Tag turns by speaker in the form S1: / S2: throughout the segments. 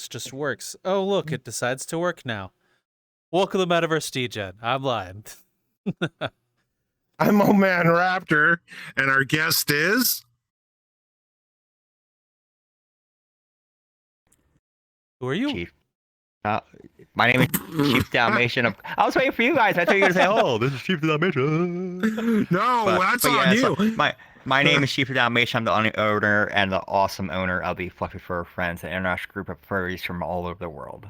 S1: works just works. Oh, look, it decides to work now. Welcome to Metaverse Degen. I'm lying.
S2: I'm Old Man Raptor, and our guest is...
S1: Who are you?
S3: Chief. My name is ChiefTheDalmation. I was waiting for you guys. I thought you were going to say, "Oh, this is ChiefTheDalmation."
S2: No, that's on you.
S3: So my name is ChiefTheDalmation. I'm the owner and the awesome owner of the Fluffy Fur Friends, an international group of furries from all over the world.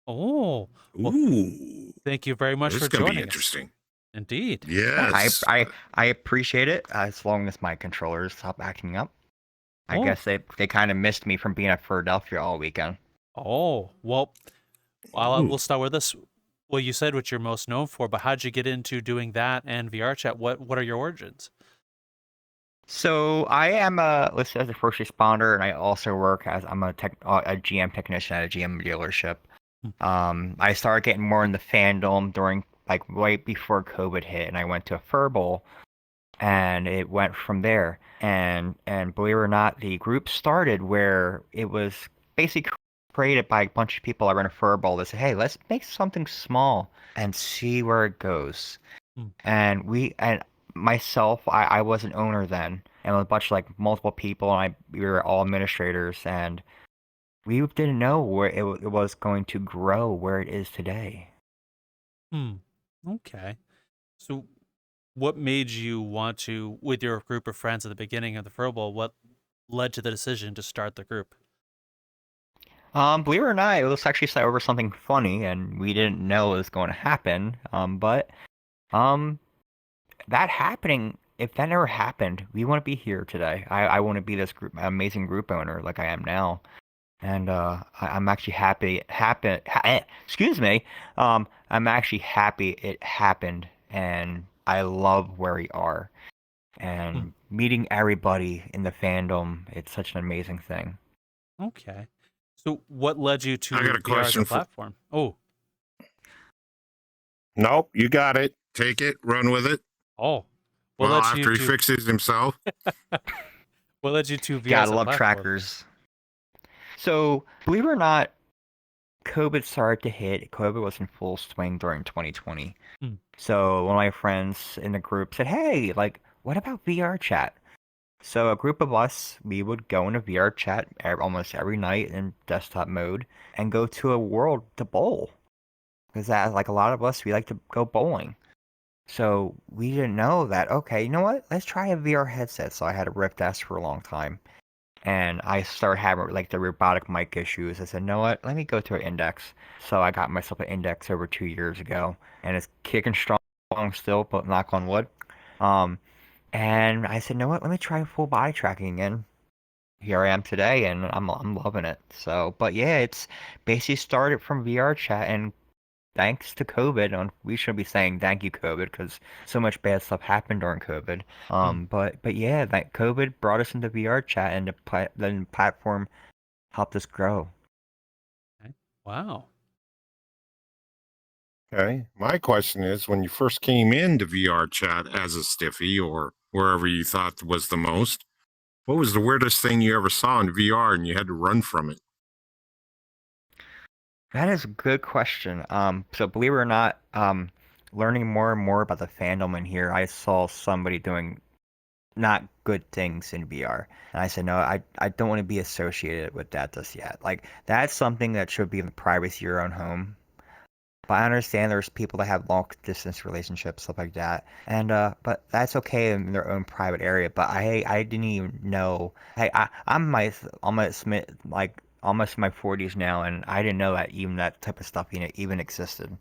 S1: Oh, well,
S2: Ooh,
S1: thank you very much
S2: this
S1: for
S2: is gonna
S1: joining
S2: be interesting.
S1: us. Indeed.
S2: Yes.
S3: I appreciate it as long as my controllers stop acting up. I
S1: Oh.
S3: guess they kind of missed me from being at Philadelphia all weekend.
S1: Oh, well, we'll start with this. Well, you said what you're most known for, but how'd you get into doing that and VRChat? What are your origins?
S3: So I am listed as a first responder, and I also work as I'm a GM technician at a GM dealership. I started getting more in the fandom during right before COVID hit, and I went to a Furr Bowl, and it went from there. And believe it or not, the group started where it was basically created by a bunch of people that run a Furr Bowl that said, "Hey, let's make something small and see where it goes." And myself, I was an owner then, and a bunch of multiple people, and we were all administrators, and we didn't know where it was going to grow where it is today.
S1: Okay. So what made you want to, with your group of friends at the beginning of the Furr Bowl, what led to the decision to start the group?
S3: Believe it or not, it was actually set over something funny, and we didn't know it was going to happen. That happening, if that never happened, we wouldn't be here today. I wouldn't be this amazing group owner like I am now. And I'm actually excuse me. I'm actually happy it happened, and I love where we are. And meeting everybody in the fandom, it's such an amazing thing.
S1: Okay. So what led you to
S2: I got a
S1: VR as
S2: question
S1: a platform? Oh.
S2: Nope, you got it. Take it, run with it.
S1: Oh.
S2: Well, after he fixes himself.
S1: What led you to VR
S3: Gotta
S1: as a
S3: love
S1: platform?
S3: trackers. So, believe it or not, COVID started to hit. COVID was in full swing during 2020. So one of my friends in the group said, "Hey, what about VRChat?" So a group of us, we would go into VRChat almost every night in desktop mode and go to a world to bowl. Because a lot of us, we like to go bowling. So we didn't know that, okay, you know what? Let's try a VR headset. So I had a Rift S for a long time. And I started having the robotic mic issues. I said, "You know what? Let me go to an Index." So I got myself an Index over 2 years ago, and it's kicking strong still, but knock on wood. And I said, "You know what? Let me try full body tracking again." Here I am today, and I'm loving it. So, but yeah, it's basically started from VRChat, and thanks to COVID, and we shouldn't be saying thank you COVID because so much bad stuff happened during COVID. But yeah, that COVID brought us into VRChat, and the platform helped us grow.
S1: Okay. Wow.
S2: Okay, my question is, when you first came into VRChat as a stiffy or wherever you thought was the most, what was the weirdest thing you ever saw in VR and you had to run from it?
S3: That is a good question. So believe it or not, learning more and more about the fandom in here, I saw somebody doing not good things in VR. And I said, no, I don't want to be associated with that just yet. That's something that should be in the privacy of your own home. But I understand there's people that have long distance relationships, stuff like that. And but that's okay in their own private area. But I didn't even know. Hey, I'm almost in my 40s now, and I didn't know that even that type of stuff even existed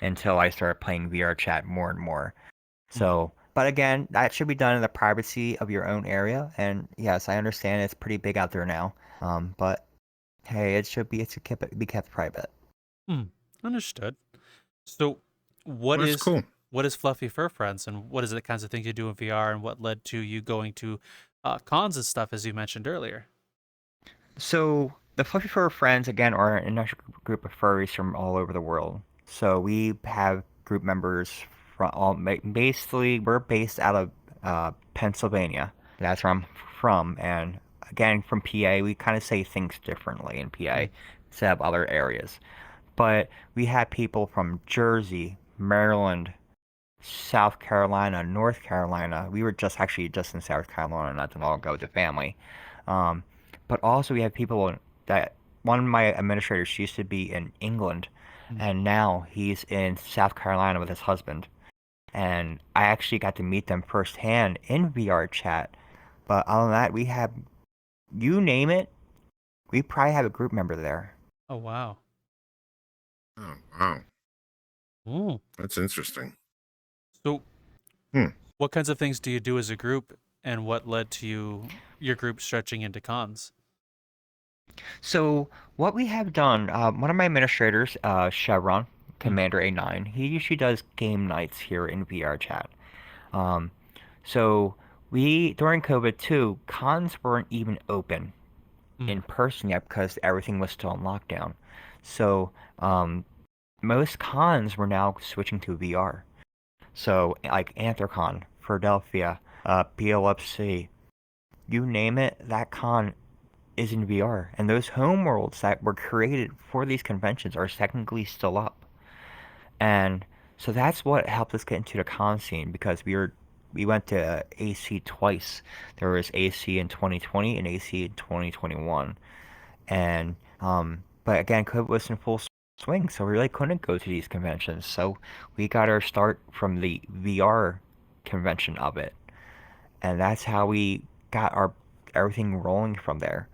S3: until I started playing VRChat more and more. So, but again, that should be done in the privacy of your own area. And yes, I understand it's pretty big out there now. But hey, it should be kept private.
S1: Understood. So what is
S2: cool.
S1: What is Fluffy Fur Friends, and what is the kinds of things you do in VR, and what led to you going to cons and stuff, as you mentioned earlier?
S3: So the Fluffy Fur Friends, again, are an international group of furries from all over the world. So we have group members from basically, we're based out of Pennsylvania. That's where I'm from. And again, from PA, we kind of say things differently in PA. instead of other areas. But we had people from Jersey, Maryland, South Carolina, North Carolina. We were just in South Carolina not too long ago with the family. Um, but also we had people that one of my administrators used to be in England,
S1: Mm.
S3: and now he's in South Carolina with his husband. And I actually got to meet them firsthand in VRChat. But other than that, we have, you name it, we probably have a group member there.
S1: Oh, wow.
S2: Oh, wow.
S1: Ooh.
S2: That's interesting.
S1: So,
S2: Hmm.
S1: what kinds of things do you do as a group, and what led to your group stretching into cons?
S3: So what we have done, one of my administrators, Chevron,
S1: Mm.
S3: Commander A9, he usually does game nights here in VRChat. Um, so we, during COVID too, cons weren't even open
S1: Mm.
S3: in person yet because everything was still in lockdown. So most cons were now switching to VR. So like Anthrocon, Philadelphia, BLFC, you name it, that con is in VR. And those homeworlds that were created for these conventions are technically still up. And so that's what helped us get into the con scene because we went to AC twice. There was AC in 2020 and AC in 2021. And but again, COVID was in full swing, so we really couldn't go to these conventions. So we got our start from the VR convention of it, and that's how we got our everything rolling from there.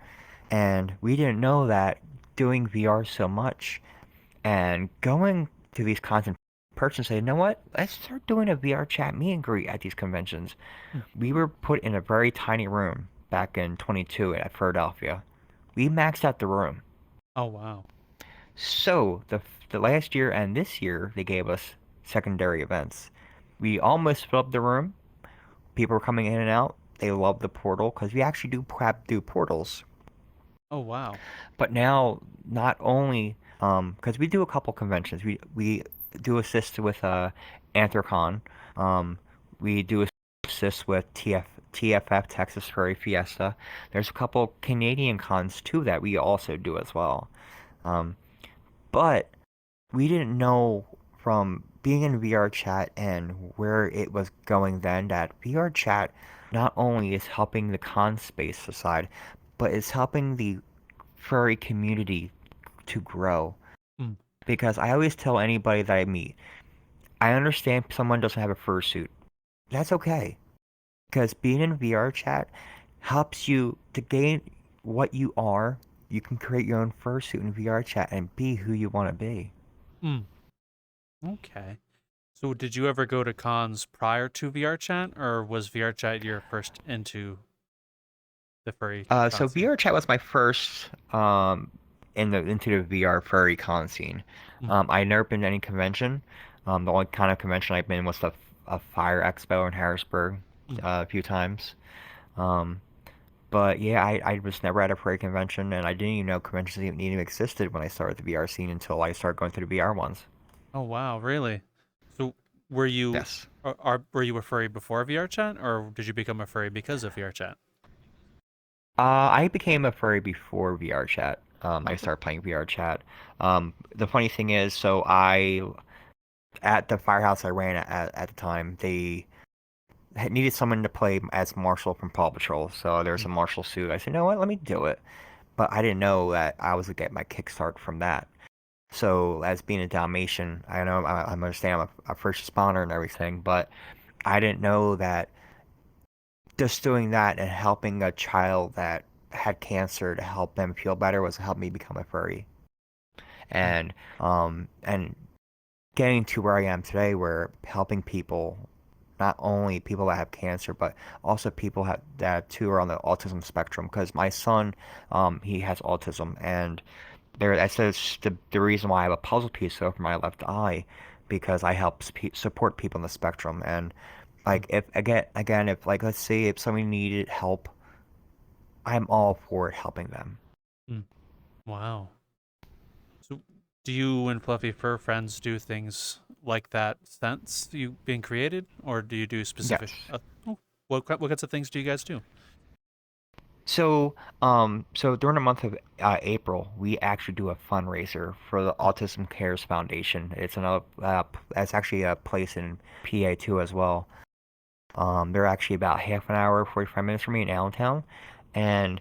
S3: And we didn't know that doing VR so much and going to these cons in person say, you know what? Let's start doing a VR chat meet and greet at these conventions.
S1: Mm.
S3: We were put in a very tiny room back in 22 at Philadelphia. We maxed out the room.
S1: Oh, wow.
S3: So the last year and this year they gave us secondary events. We almost filled up the room. People were coming in and out. They loved the portal because we actually do portals.
S1: Oh, wow.
S3: But now, not only because we do a couple conventions, we do assist with Anthrocon, we do assist with TFF Texas Furry Fiesta. There's a couple Canadian cons too that we also do as well. Um, but we didn't know from being in VR chat and where it was going then that VR chat not only is helping the con space aside, but it's helping the furry community to grow.
S1: Mm.
S3: Because I always tell anybody that I meet, I understand someone doesn't have a fursuit. That's okay. Because being in VR chat helps you to gain what you are. You can create your own fursuit in VR chat and be who you want to be.
S1: Mm. Okay. So, did you ever go to cons prior to VRChat, or was VRChat your first into the furry
S3: So
S1: con scene?
S3: VR chat was my first into the VR furry con scene.
S1: Mm.
S3: I'd never been to any convention. The only kind of convention I've been was a Fire Expo in Harrisburg
S1: Mm.
S3: a few times. Um, but yeah, I was never at a furry convention, and I didn't even know conventions even existed when I started the VR scene until I started going to the VR ones.
S1: Oh, wow. Really? So, were you
S3: Yes.
S1: were you a furry before VRChat, or did you become a furry because of VRChat?
S3: I became a furry before VR chat. I
S1: Okay.
S3: started playing VR chat. The funny thing is, so at the firehouse I ran at the time, they had needed someone to play as Marshall from Paw Patrol. So there's
S1: Mm.
S3: a Marshall suit. I said, you know what, let me do it. But I didn't know that I was gonna get my kickstart from that. So as being a Dalmatian, I know I understand I'm a first responder and everything, but I didn't know that just doing that and helping a child that had cancer to help them feel better was help me become a furry.
S1: Mm.
S3: And getting to where I am today, where helping people, not only people that have cancer, but also people that too are on the autism spectrum. Because my son, he has autism, and that's the reason why I have a puzzle piece over my left eye, because I help support people in the spectrum. And
S1: Mm.
S3: like if again if like let's say if somebody needed help, I'm all for it helping them.
S1: Mm. Wow. So, do you and Fluffy Fur friends do things like that since you being created, or do you do
S3: Yes.
S1: specific? Oh, what kinds of things do you guys do?
S3: So during the month of April, we actually do a fundraiser for the Autism Cares Foundation. It's actually a place in PA too as well. They're actually about half an hour, 45 minutes from me in Allentown, and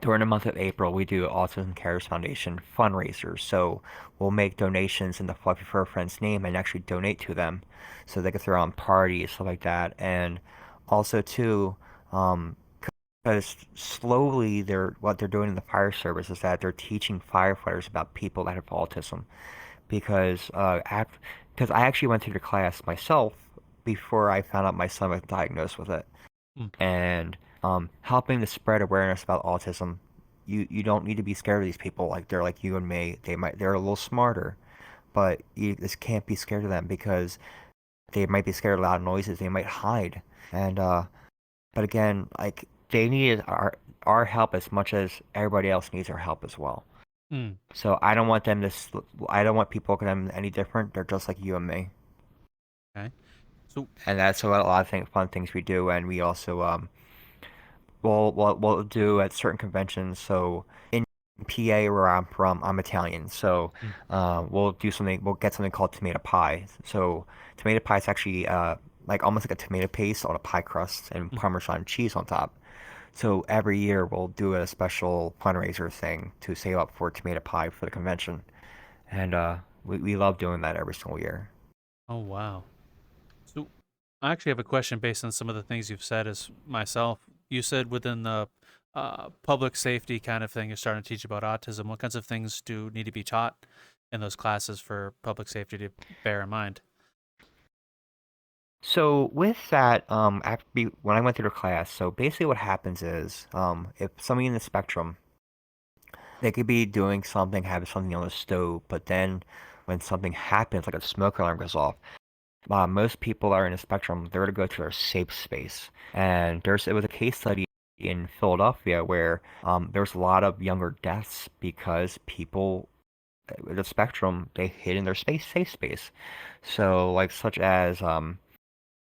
S3: during the month of April, we do Autism Cares Foundation fundraisers. So we'll make donations in the Fluffy Fur Friends name and actually donate to them, so they can throw on parties, stuff like that, and also too. Um, because slowly what they're doing in the fire service is that they're teaching firefighters about people that have autism. Because I actually went through the class myself before I found out my son was diagnosed with it.
S1: Mm.
S3: And helping to spread awareness about autism, you don't need to be scared of these people. Like they're like you and me. They're a little smarter, but you just can't be scared of them because they might be scared of loud noises. They might hide. And but again, like they need our help as much as everybody else needs our help as well.
S1: Mm.
S3: So I don't want them to. I don't want people looking at them any different. They're just like you and me.
S1: Okay. So,
S3: And that's a lot of fun things we do. And we also we'll do at certain conventions. So in PA where I'm from, I'm Italian. So
S1: mm,
S3: we'll do something. We'll get something called tomato pie. So tomato pie is actually like almost like a tomato paste on a pie crust and
S1: mm.
S3: Parmesan cheese on top. So every year we'll do a special fundraiser thing to save up for tomato pie for the convention, and we love doing that every single year.
S1: Oh, wow. So, I actually have a question based on some of the things you've said as myself. You said within the public safety kind of thing, you're starting to teach about autism. What kinds of things do need to be taught in those classes for public safety to bear in mind?
S3: So with that, when I went through the class, so basically what happens is, if somebody in the spectrum, they could be doing something, having something on the stove, but then when something happens, like a smoke alarm goes off, most people are in the spectrum, they're to go to their safe space. And it was a case study in Philadelphia where there was a lot of younger deaths because people with the spectrum they hid in their safe space. So like such as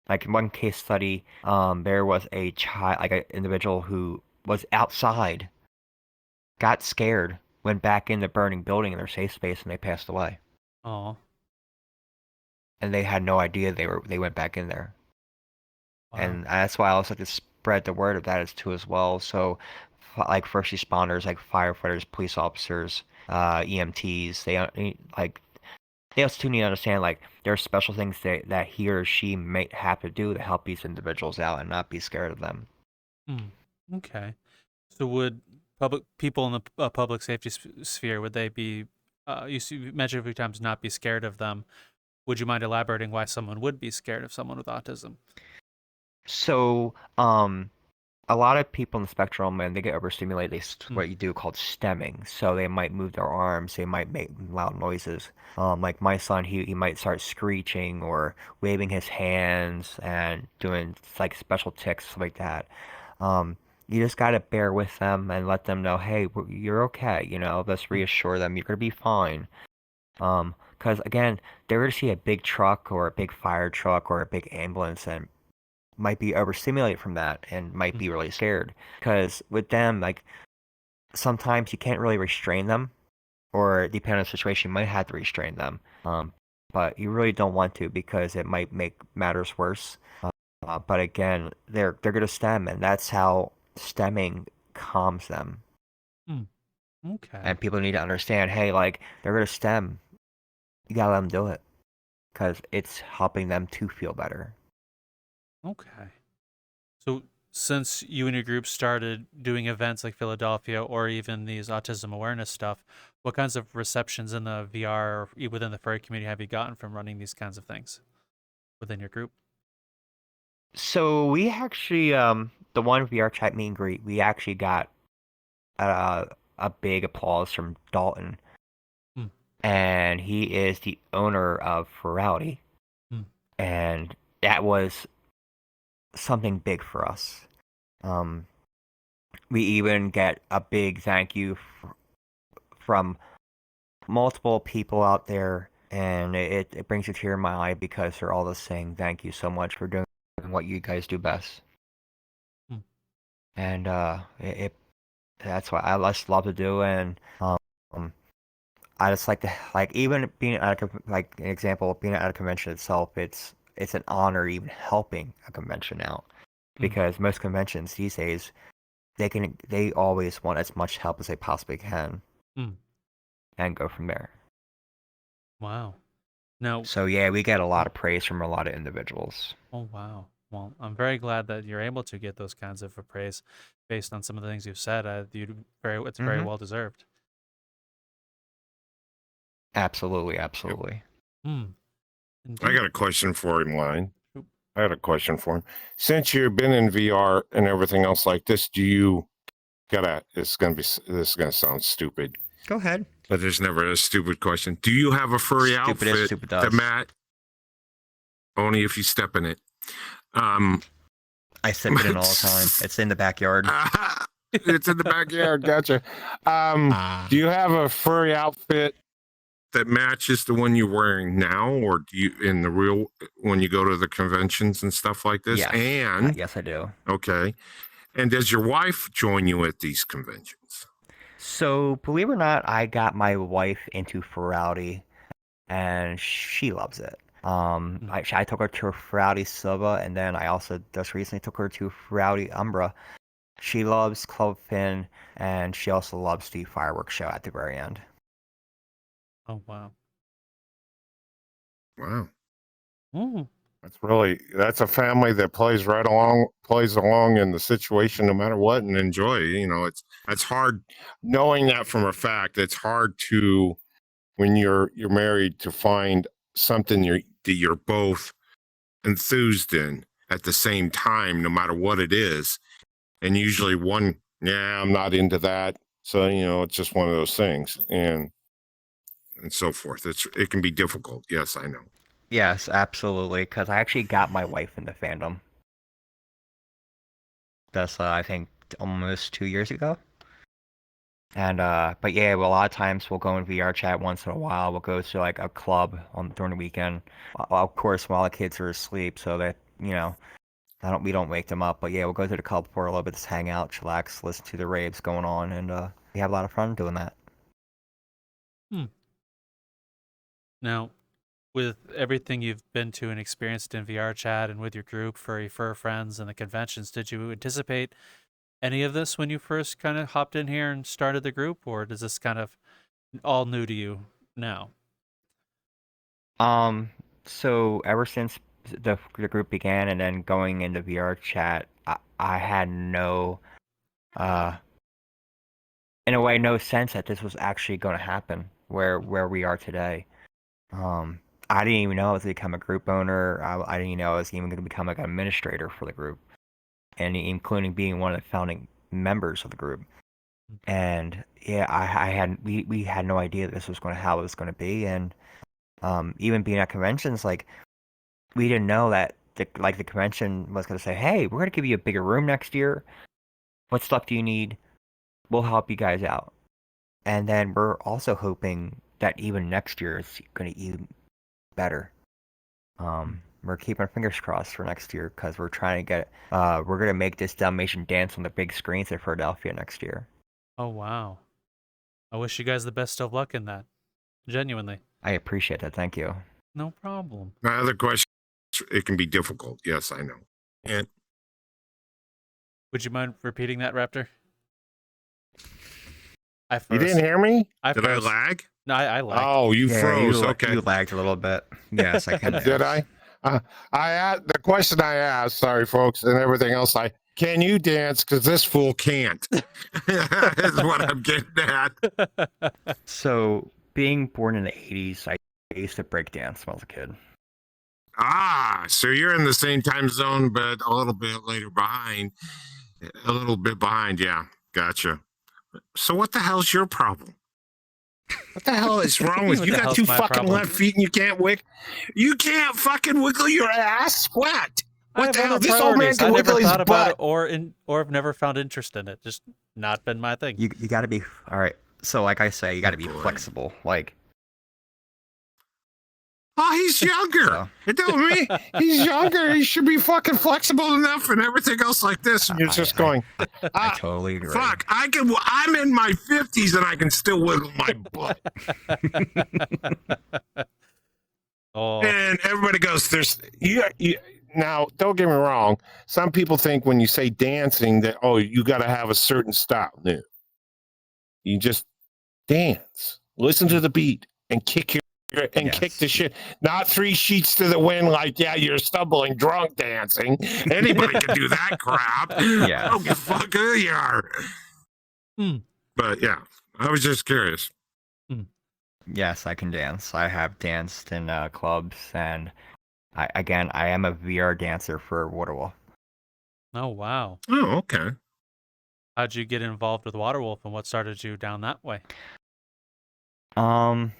S3: like in one case study, there was a child, like an individual who was outside, got scared, went back in the burning building in their safe space, and they passed away.
S1: Oh,
S3: And they had no idea they went back in there.
S1: wow.
S3: And that's why I also like to spread the word of that as too as well. So, like first responders, like firefighters, police officers, EMTs, like they also too need to understand like there are special things that he or she may have to do to help these individuals out and not be scared of them.
S1: Mm. Okay. So would public people in the public safety sphere, would they be, you mentioned a few times not be scared of them. Would you mind elaborating why someone would be scared of someone with autism?
S3: So, a lot of people in the spectrum, when they get overstimulated,
S1: Mm.
S3: what you do called stemming. So they might move their arms, they might make loud noises. Like my son, he might start screeching or waving his hands and doing like special ticks, stuff like that. Um, you just gotta bear with them and let them know, hey, you're okay. Just
S1: Mm.
S3: reassure them you're gonna be fine. Because again, they're gonna see a big truck or a big fire truck or a big ambulance and might be overstimulated from that and might
S1: Mm.
S3: be really scared. Because with them, like sometimes you can't really restrain them, or depending on the situation, you might have to restrain them. But you really don't want to because it might make matters worse. But again, they're gonna stem, and that's how stemming calms them.
S1: Mm. Okay.
S3: And people need to understand, hey, like they're gonna stem, you gotta let them do it because it's helping them to feel better.
S1: Okay. So since you and your group started doing events like Philadelphia or even these autism awareness stuff, what kinds of receptions in the VR or within the furry community have you gotten from running these kinds of things within your group?
S3: So we actually, the one VRChat meet and greet, we actually got uh, a big applause from Dalton,
S1: Mm.
S3: and he is the owner of Furrowdy,
S1: Mm.
S3: and that was something big for us. Um, we even get a big thank you from multiple people out there, and it brings a tear in my eye because they're all just saying thank you so much for doing what you guys do best.
S1: Mm.
S3: and that's what I just love to do. And I just like to even being at like an example of being at a convention itself. It's an honor even helping a convention out, because most conventions these days they always want as much help as they possibly can, and go from there.
S1: Wow. Now,
S3: so yeah, we get a lot of praise from a lot of individuals.
S1: Oh, wow. Well, I'm very glad that you're able to get those kinds of praise based on some of the things you've said. It's very well deserved.
S3: Absolutely, absolutely.
S1: Hmm.
S2: I got a question for him, Line. I had a question for him. Since you've been in VR and everything else like this, do you this is gonna sound stupid.
S3: Go ahead.
S2: But there's never a stupid question. Do you have a furry
S3: Stupid
S2: outfit
S3: as stupid does.
S2: to match? Only if you step in it.
S3: I step in it all the time. It's in the backyard.
S2: It's in the backyard. Gotcha. Do you have a furry outfit that matches the one you're wearing now, or do you in the real when you go to the conventions and stuff like this?
S3: Yes.
S2: And
S3: yes, I do.
S2: Okay. And does your wife join you at these conventions?
S3: So, believe it or not, I got my wife into Furrowdy, and she loves it. I took her to Furrowdy Silva, and then I also just recently took her to Furrowdy Umbra. She loves Club Fin, and she also loves the fireworks show at the very end.
S1: Oh, wow.
S2: Wow.
S1: Mm.
S2: That's a family that plays along in the situation no matter what and enjoy. It's hard knowing that from a fact. It's hard to, when you're married, to find something that you're both enthused in at the same time, no matter what it is. And usually I'm not into that. So, it's just one of those things and so forth. It can be difficult. Yes, I know.
S3: Yes, absolutely, because I actually got my wife into fandom. That's, I think, almost 2 years ago. And, but yeah, well, a lot of times we'll go in VRChat once in a while. We'll go to, like, a club during the weekend. Of course, while the kids are asleep, so that, we don't wake them up. But yeah, we'll go to the club for a little bit, just hang out, chillax, listen to the raves going on, and, we have a lot of fun doing that.
S1: Now, with everything you've been to and experienced in VRChat and with your group, Furry Fur Friends, and the conventions, did you anticipate any of this when you first kind of hopped in here and started the group, or does this kind of all new to you now?
S3: So ever since the group began and then going into VRChat, I had no, in a way, no sense that this was actually going to happen where we are today. I didn't even know I was going to become a group owner. I didn't even know I was even going to become like an administrator for the group, and including being one of the founding members of the group. And yeah, we had no idea this was how it was going to be, and even being at conventions, like, we didn't know that the convention was going to say, hey, we're going to give you a bigger room next year. What stuff do you need? We'll help you guys out. And then we're also hoping that even next year is going to even better. We're keeping our fingers crossed for next year because we're trying to get, we're going to make this Dalmatian dance on the big screens in Philadelphia next year.
S1: Oh, wow. I wish you guys the best of luck in that. Genuinely.
S3: I appreciate that. Thank you.
S1: No problem.
S2: My other question, it can be difficult. Yes, I know. And
S1: would you mind repeating that, Raptor?
S2: You didn't hear me? Did I
S1: froze.
S2: lag?
S1: No, I lagged.
S2: Oh, you froze. Okay.
S3: You lagged a little bit. Yes, I can.
S2: Did I? The question I asked, sorry, folks, and everything else, can you dance? Because this fool can't. Is what I'm getting at.
S3: So, being born in the 80s, I used to break dance when I was a kid.
S2: So you're in the same time zone, but a little bit later behind. A little bit behind, yeah. Gotcha. So what the hell's your problem? What the hell is wrong with you? Got two fucking left feet and you can't You can't fucking wiggle your ass? What? What the hell? This old man can wiggle his butt.
S1: About it or have never found interest in it. Just not been my thing.
S3: You got to be all right. So, like I say, you got to be flexible. Like,
S2: Oh, he's younger.
S3: So.
S2: It don't mean he's younger. He should be fucking flexible enough and everything else like this. And you're just going,
S3: I totally agree.
S2: Fuck, I'm in my 50s and I can still wiggle my butt.
S1: Oh,
S2: And everybody goes, now, don't get me wrong. Some people think when you say dancing that, oh, you got to have a certain style. No. You just dance, listen to the beat, and kick the shit. Not 3 sheets to the wind, like, yeah, you're stumbling drunk dancing. Anybody can do that crap.
S3: Yeah.
S2: I don't give a fuck who you are. But yeah, I was just curious.
S3: Yes, I can dance. I have danced in clubs, and I am a VR dancer for Waterwolf.
S1: oh wow.
S2: Oh, okay.
S1: How'd you get involved with Waterwolf, and what started you down that way?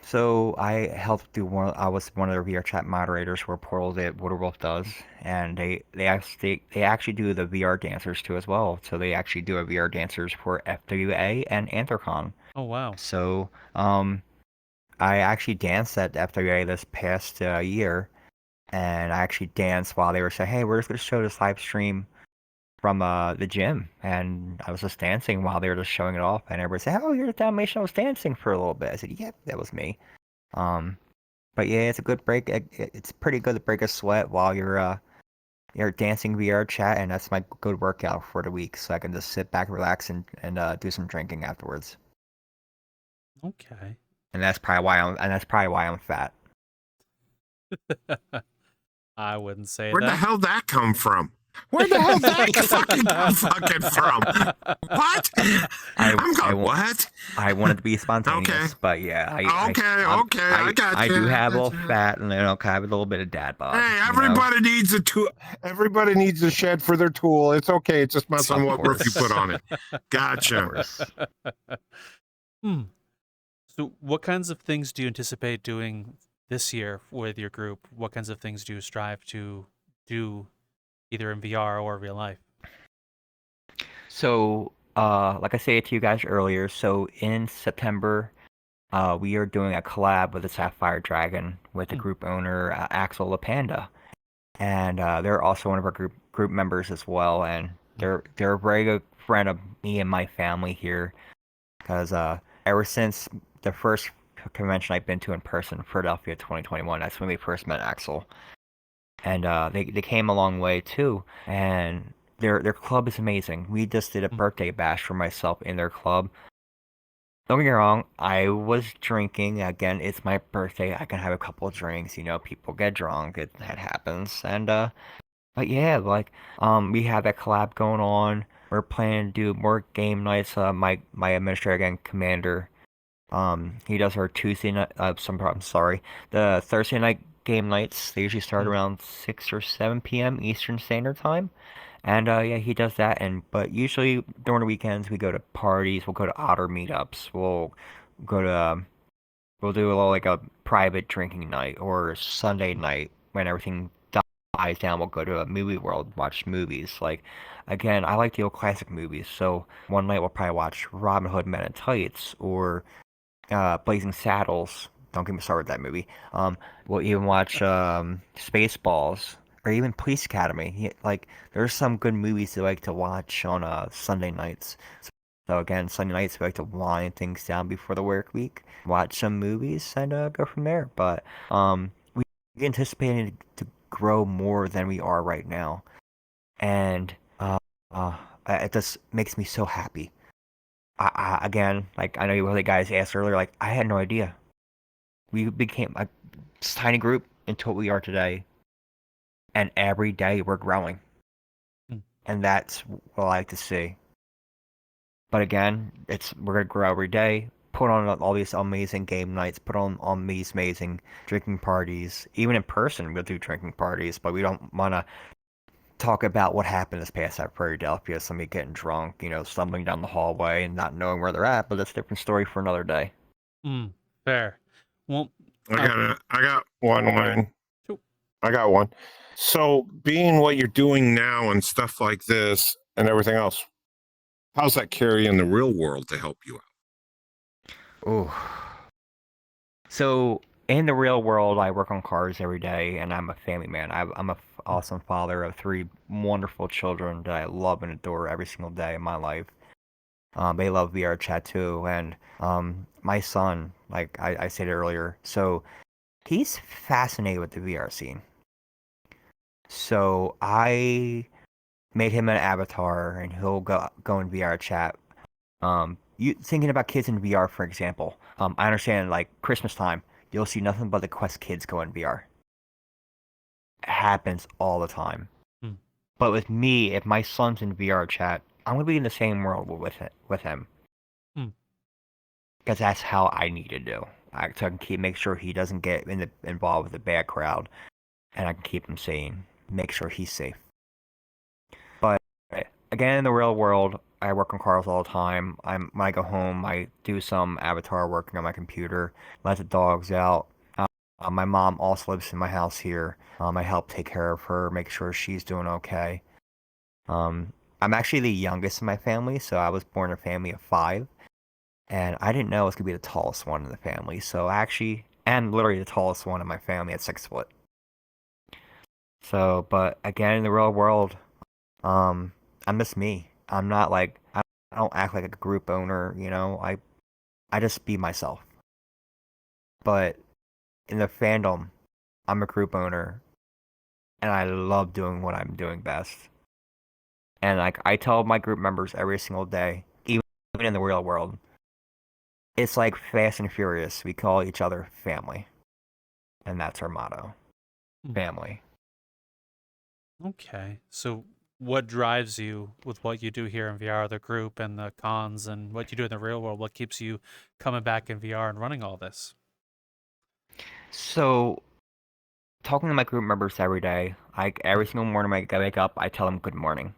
S3: So I helped do I was one of the VRChat moderators for Portal that Waterwolf does, and they actually do the VR dancers too as well. So they actually do a VR dancers for FWA and Anthrocon.
S1: Oh wow.
S3: So I actually danced at FWA this past year, and I actually danced while they were saying, "Hey, we're just gonna show this live stream from the gym," and I was just dancing while they were just showing it off, and everybody said, "Oh, you're the Dalmatian." I was dancing for a little bit. I said, "Yep, that was me." But yeah, it's a good break. It's pretty good to break a sweat while you're dancing VRChat, and that's my good workout for the week. So I can just sit back, relax, and do some drinking afterwards.
S1: Okay.
S3: And that's probably why I'm fat.
S1: I wouldn't say
S2: Where'd
S1: that.
S2: the hell that come from? Where the hell that fucking come fucking from? What? What?
S3: I wanted to be spontaneous, but yeah. I got you. I do have a little fat, and I have a little bit of dad bod.
S2: Hey, everybody needs a tool. Everybody needs a shed for their tool. It's okay. It just depends on what work you put on it. Gotcha.
S1: So what kinds of things do you anticipate doing this year with your group? What kinds of things do you strive to do either in VR or real life?
S3: So, like I said to you guys earlier, so in September, we are doing a collab with the Sapphire Dragon with the group owner, Axel the Panda. And they're also one of our group members as well, and they're a very good friend of me and my family here, because ever since the first convention I've been to in person, Philadelphia 2021, that's when we first met Axel. And they came a long way too, and their club is amazing. We just did a birthday bash for myself in their club. Don't get me wrong, I was drinking. Again, it's my birthday. I can have a couple of drinks. You know, people get drunk. That happens. And but yeah, like we have that collab going on. We're planning to do more game nights. My administrator again, Commander. He does our Tuesday night. The Thursday night game nights. They usually start around 6 or 7 p.m. Eastern Standard Time. And yeah, he does that. But usually during the weekends, we go to parties. We'll go to otter meetups. We'll do like a private drinking night, or Sunday night when everything dies down. We'll go to a movie world, watch movies. Like, again, I like the old classic movies. So one night we'll probably watch Robin Hood Men in Tights, or Blazing Saddles. Don't get me started with that movie. We'll even watch Spaceballs, or even Police Academy. Like, there's some good movies I like to watch on Sunday nights. So again, Sunday nights we like to wind things down before the work week, watch some movies, and go from there. But we anticipated to grow more than we are right now, and it just makes me so happy. Again, like I know you guys asked earlier, like I had no idea. We became a tiny group until we are today, and every day we're growing, and that's what I like to see. But again, we're gonna grow every day. Put on all these amazing game nights. Put on these amazing drinking parties. Even in person, we'll do drinking parties, but we don't want to talk about what happened this past at Philadelphia. Somebody getting drunk, stumbling down the hallway and not knowing where they're at. But that's a different story for another day.
S1: Fair. Well,
S2: I got one, Wayne. I got one. So, being what you're doing now and stuff like this and everything else, how's that carry in the real world to help you out?
S3: Oh. So in the real world, I work on cars every day, and I'm a family man. I'm a awesome father of 3 wonderful children that I love and adore every single day of my life. They love VRChat too, and my son, like I said earlier, so he's fascinated with the VR scene. So I made him an avatar, and he'll go in VRChat. You thinking about kids in VR, for example. I understand, like Christmas time, you'll see nothing but the Quest kids go in VR. It happens all the time.
S1: Hmm.
S3: But with me, if my son's in VRChat, I'm gonna be in the same world with him.
S1: Hmm.
S3: Because that's how I need to do. I can make sure he doesn't get involved with the bad crowd, and I can keep him sane, make sure he's safe. But again, in the real world, I work on cars all the time. When I go home, I do some avatar working on my computer, let the dogs out. My mom also lives in my house here. I help take care of her, make sure she's doing okay. I'm actually the youngest in my family, so I was born in a family of 5. And I didn't know I was going to be the tallest one in the family. So I actually am literally the tallest one in my family at 6 foot. So, but again, in the real world, I'm just me. I'm not like, I don't act like a group owner, you know? I just be myself. But in the fandom, I'm a group owner. And I love doing what I'm doing best. And like, I tell my group members every single day, even in the real world, it's like Fast and Furious. We call each other family. And that's our motto. Family.
S1: Okay. So what drives you with what you do here in VR, the group and the cons, and what you do in the real world? What keeps you coming back in VR and running all this?
S3: So, talking to my group members every day, like every single morning when I wake up, I tell them good morning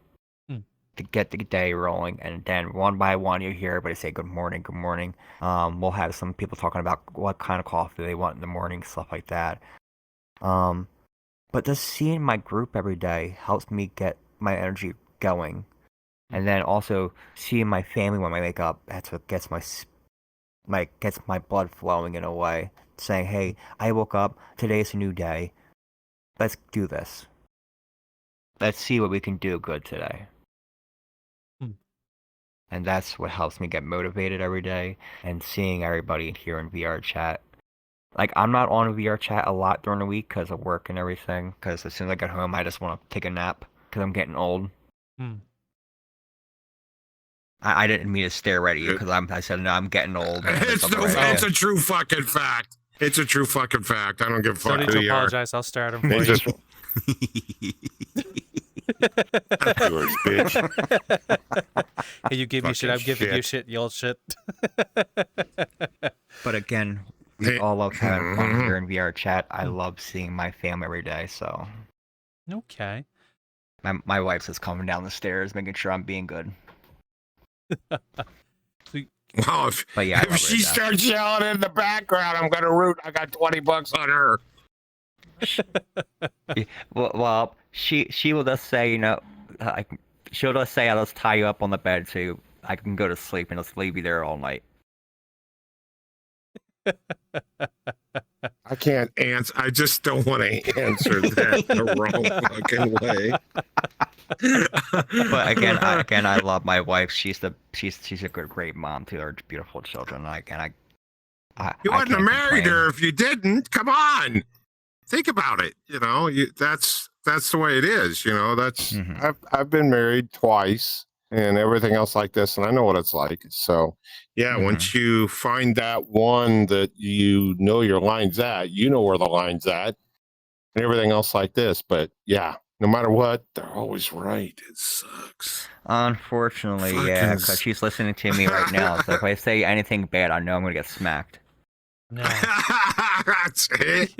S3: to get the day rolling, and then one by one you hear everybody say good morning, good morning. We'll have some people talking about what kind of coffee they want in the morning, stuff like that. But just seeing my group every day helps me get my energy going, and then also seeing my family when I wake up, that's what gets gets my blood flowing in a way, saying, "Hey, I woke up. Today's a new day. Let's do this. Let's see what we can do good today." And that's what helps me get motivated every day, and seeing everybody here in VRChat. Like, I'm not on VRChat a lot during the week because of work and everything, because as soon as I get home, I just want to take a nap because I'm getting old. I didn't mean to stare at you because I said, no, I'm getting old.
S2: It's a true fucking fact. It's a true fucking fact. I don't give a fuck.
S1: Don't need to apologize. I'll stare at him for you.
S2: Just... yours, bitch.
S1: Hey, you give me shit. I'm giving you shit. You old shit.
S3: But again, we all love having fun here in VRChat. I love seeing my family every day. So,
S1: okay.
S3: My wife's just coming down the stairs, making sure I'm being good.
S2: Well, if she starts yelling in the background, I'm gonna root. I got $20 on her.
S3: Well, she will just say, you know, she'll just say, "I'll just tie you up on the bed so I can go to sleep and just leave you there all night."
S2: I can't answer. I just don't want to answer that the wrong fucking way.
S3: But again, I love my wife. She's a great mom to her beautiful children.
S2: You wouldn't have married her if you didn't. Come on, think about it. You know, that's the way it is. You know, that's I've been married twice and everything else like this, and I know what it's like. So yeah, once you find that one that you know your line's at, you know where the line's at, and everything else like this. But yeah, no matter what, they're always right. It sucks.
S3: Unfortunately, yeah, because she's listening to me right now. So if I say anything bad, I know I'm gonna get smacked.
S1: No.
S2: That's it.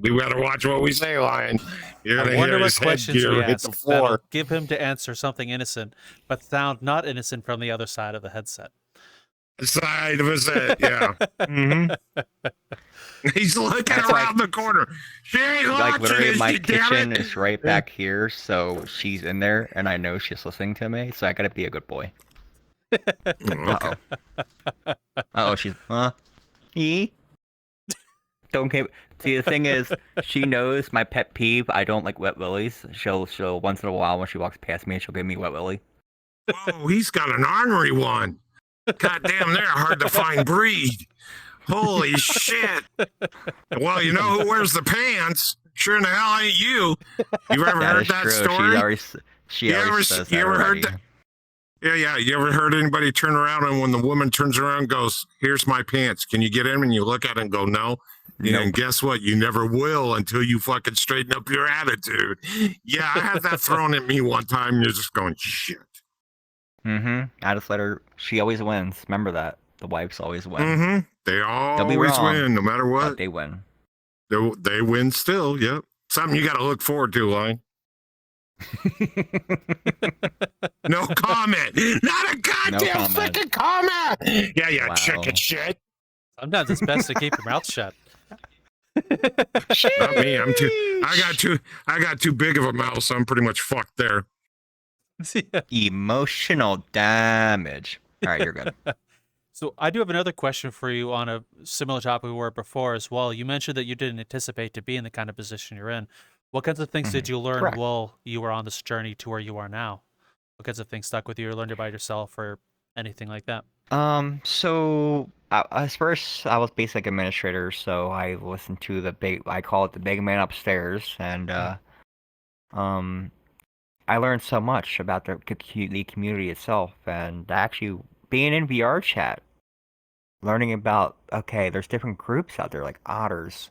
S2: We better watch what we say, Lion. You're
S1: I
S2: gonna
S1: wonder
S2: hear
S1: what
S2: his
S1: questions we
S2: hit
S1: ask
S2: the floor.
S1: that'll give him to answer something innocent, but sound not innocent from the other side of the headset.
S2: Side of his head, yeah. He's looking around the corner. She ain't watching.
S3: Literally, my kitchen is right back here, so she's in there, and I know she's listening to me. So I gotta be a good boy.
S2: Okay.
S3: Uh-oh, she's he. don't get. See, the thing is, she knows my pet peeve. I don't like wet willies. She'll once in a while when she walks past me, she'll give me wet willy.
S2: Whoa, he's got an ornery one. God damn, they're a hard to find breed. Holy shit. Well, you know who wears the pants? Sure in the hell ain't you. You've ever heard that
S3: true.
S2: story?
S3: She always says that
S2: you ever
S3: already.
S2: heard that? Yeah. You ever heard anybody turn around and when the woman turns around and goes, "Here's my pants. Can you get in?" And you look at it and go, "No."
S3: Nope.
S2: And guess what? You never will until you fucking straighten up your attitude. Yeah, I had that thrown at me one time. You're just going, shit.
S3: I just let her. She always wins. Remember that. The wives always win.
S2: They
S3: be
S2: always
S3: wrong,
S2: win, no matter what.
S3: But they win.
S2: They win still. Yep. Something you got to look forward to, Line. No comment. Not a goddamn freaking comment. Yeah,
S3: Wow.
S2: chicken shit.
S1: Sometimes it's best to keep your mouth shut.
S2: Not me. I got too big of a mouth, so I'm pretty much fucked there.
S1: Yeah.
S3: Emotional damage. All right, you're good.
S1: So I do have another question for you on a similar topic we were before as well. You mentioned that you didn't anticipate to be in the kind of position you're in. What kinds of things did you learn
S3: Correct.
S1: while you were on this journey to where you are now? What kinds of things stuck with you or learned about yourself or anything like that?
S3: So at first I was basic administrator, so I listened to I call it the big man upstairs, and I learned so much about the community itself, and actually being in VRChat, learning about, okay, there's different groups out there like otters,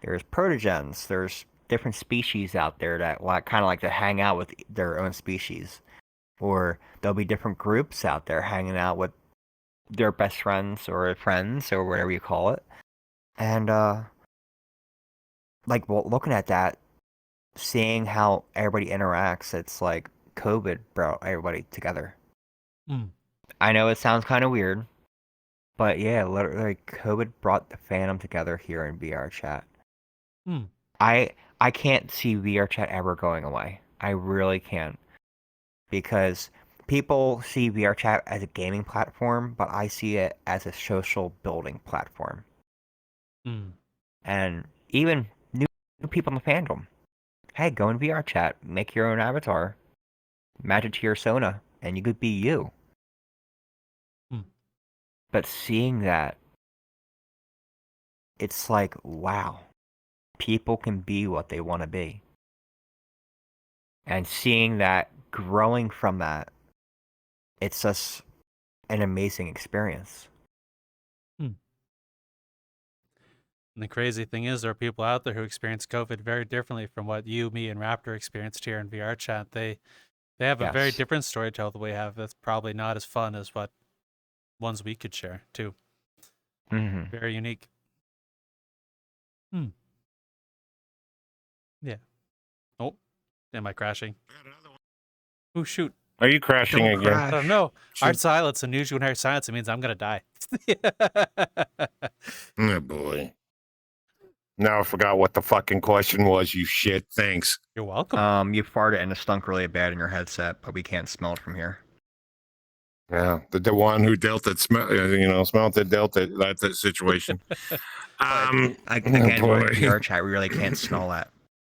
S3: there's protogens, there's different species out there that kind of like to hang out with their own species, or there'll be different groups out there hanging out with their best friends or whatever you call it, and looking at that, seeing how everybody interacts, it's like COVID brought everybody together. I know it sounds kind of weird, but yeah, literally COVID brought the fandom together here in VRChat. I can't see VRChat ever going away. I really can't, because people see VRChat as a gaming platform, but I see it as a social building platform. And even new people in the fandom, hey, go in VRChat, make your own avatar, match it to your persona, and you could be you. But seeing that, it's like, wow, people can be what they want to be. And seeing that, growing from that, it's just an amazing experience.
S1: And the crazy thing is, there are people out there who experience COVID very differently from what you, me, and Raptor experienced here in VRChat. They have a very different story to tell that we have. That's probably not as fun as what ones we could share too. Very unique. Yeah. Oh, am I crashing? Oh shoot!
S2: Are you crashing again?
S1: I don't know. Hard silence. And usually when I hear silence, it means I'm gonna die.
S2: Oh boy. Now I forgot what the fucking question was, you shit. Thanks.
S1: You're welcome.
S3: You farted and it stunk really bad in your headset, but we can't smell it from here.
S2: Yeah, the one who dealt it, smelled it, dealt it. That's that situation.
S3: Again, with VRChat, we really can't smell that.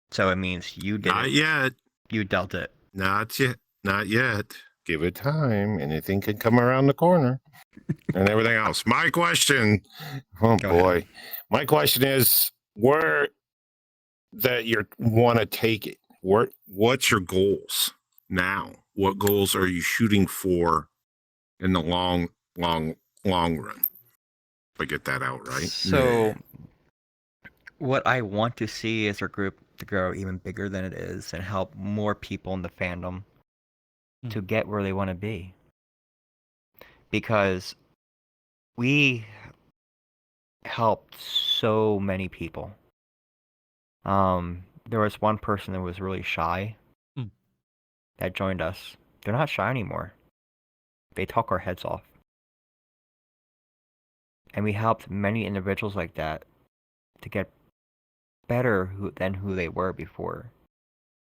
S3: So it means you did
S2: Not
S3: it.
S2: yet.
S3: You dealt it.
S2: Not yet. Not yet. Give it time. Anything can come around the corner. And everything else. My question. Oh boy. My question is where that you want to take it. What's your goals now? What goals are you shooting for in the long run? If I get that out right.
S3: So what I want to see is our group to grow even bigger than it is and help more people in the fandom to get where they want to be. Because we helped so many people. There was one person that was really shy that joined us. They're not shy anymore. They talk our heads off. And we helped many individuals like that to get better than who they were before.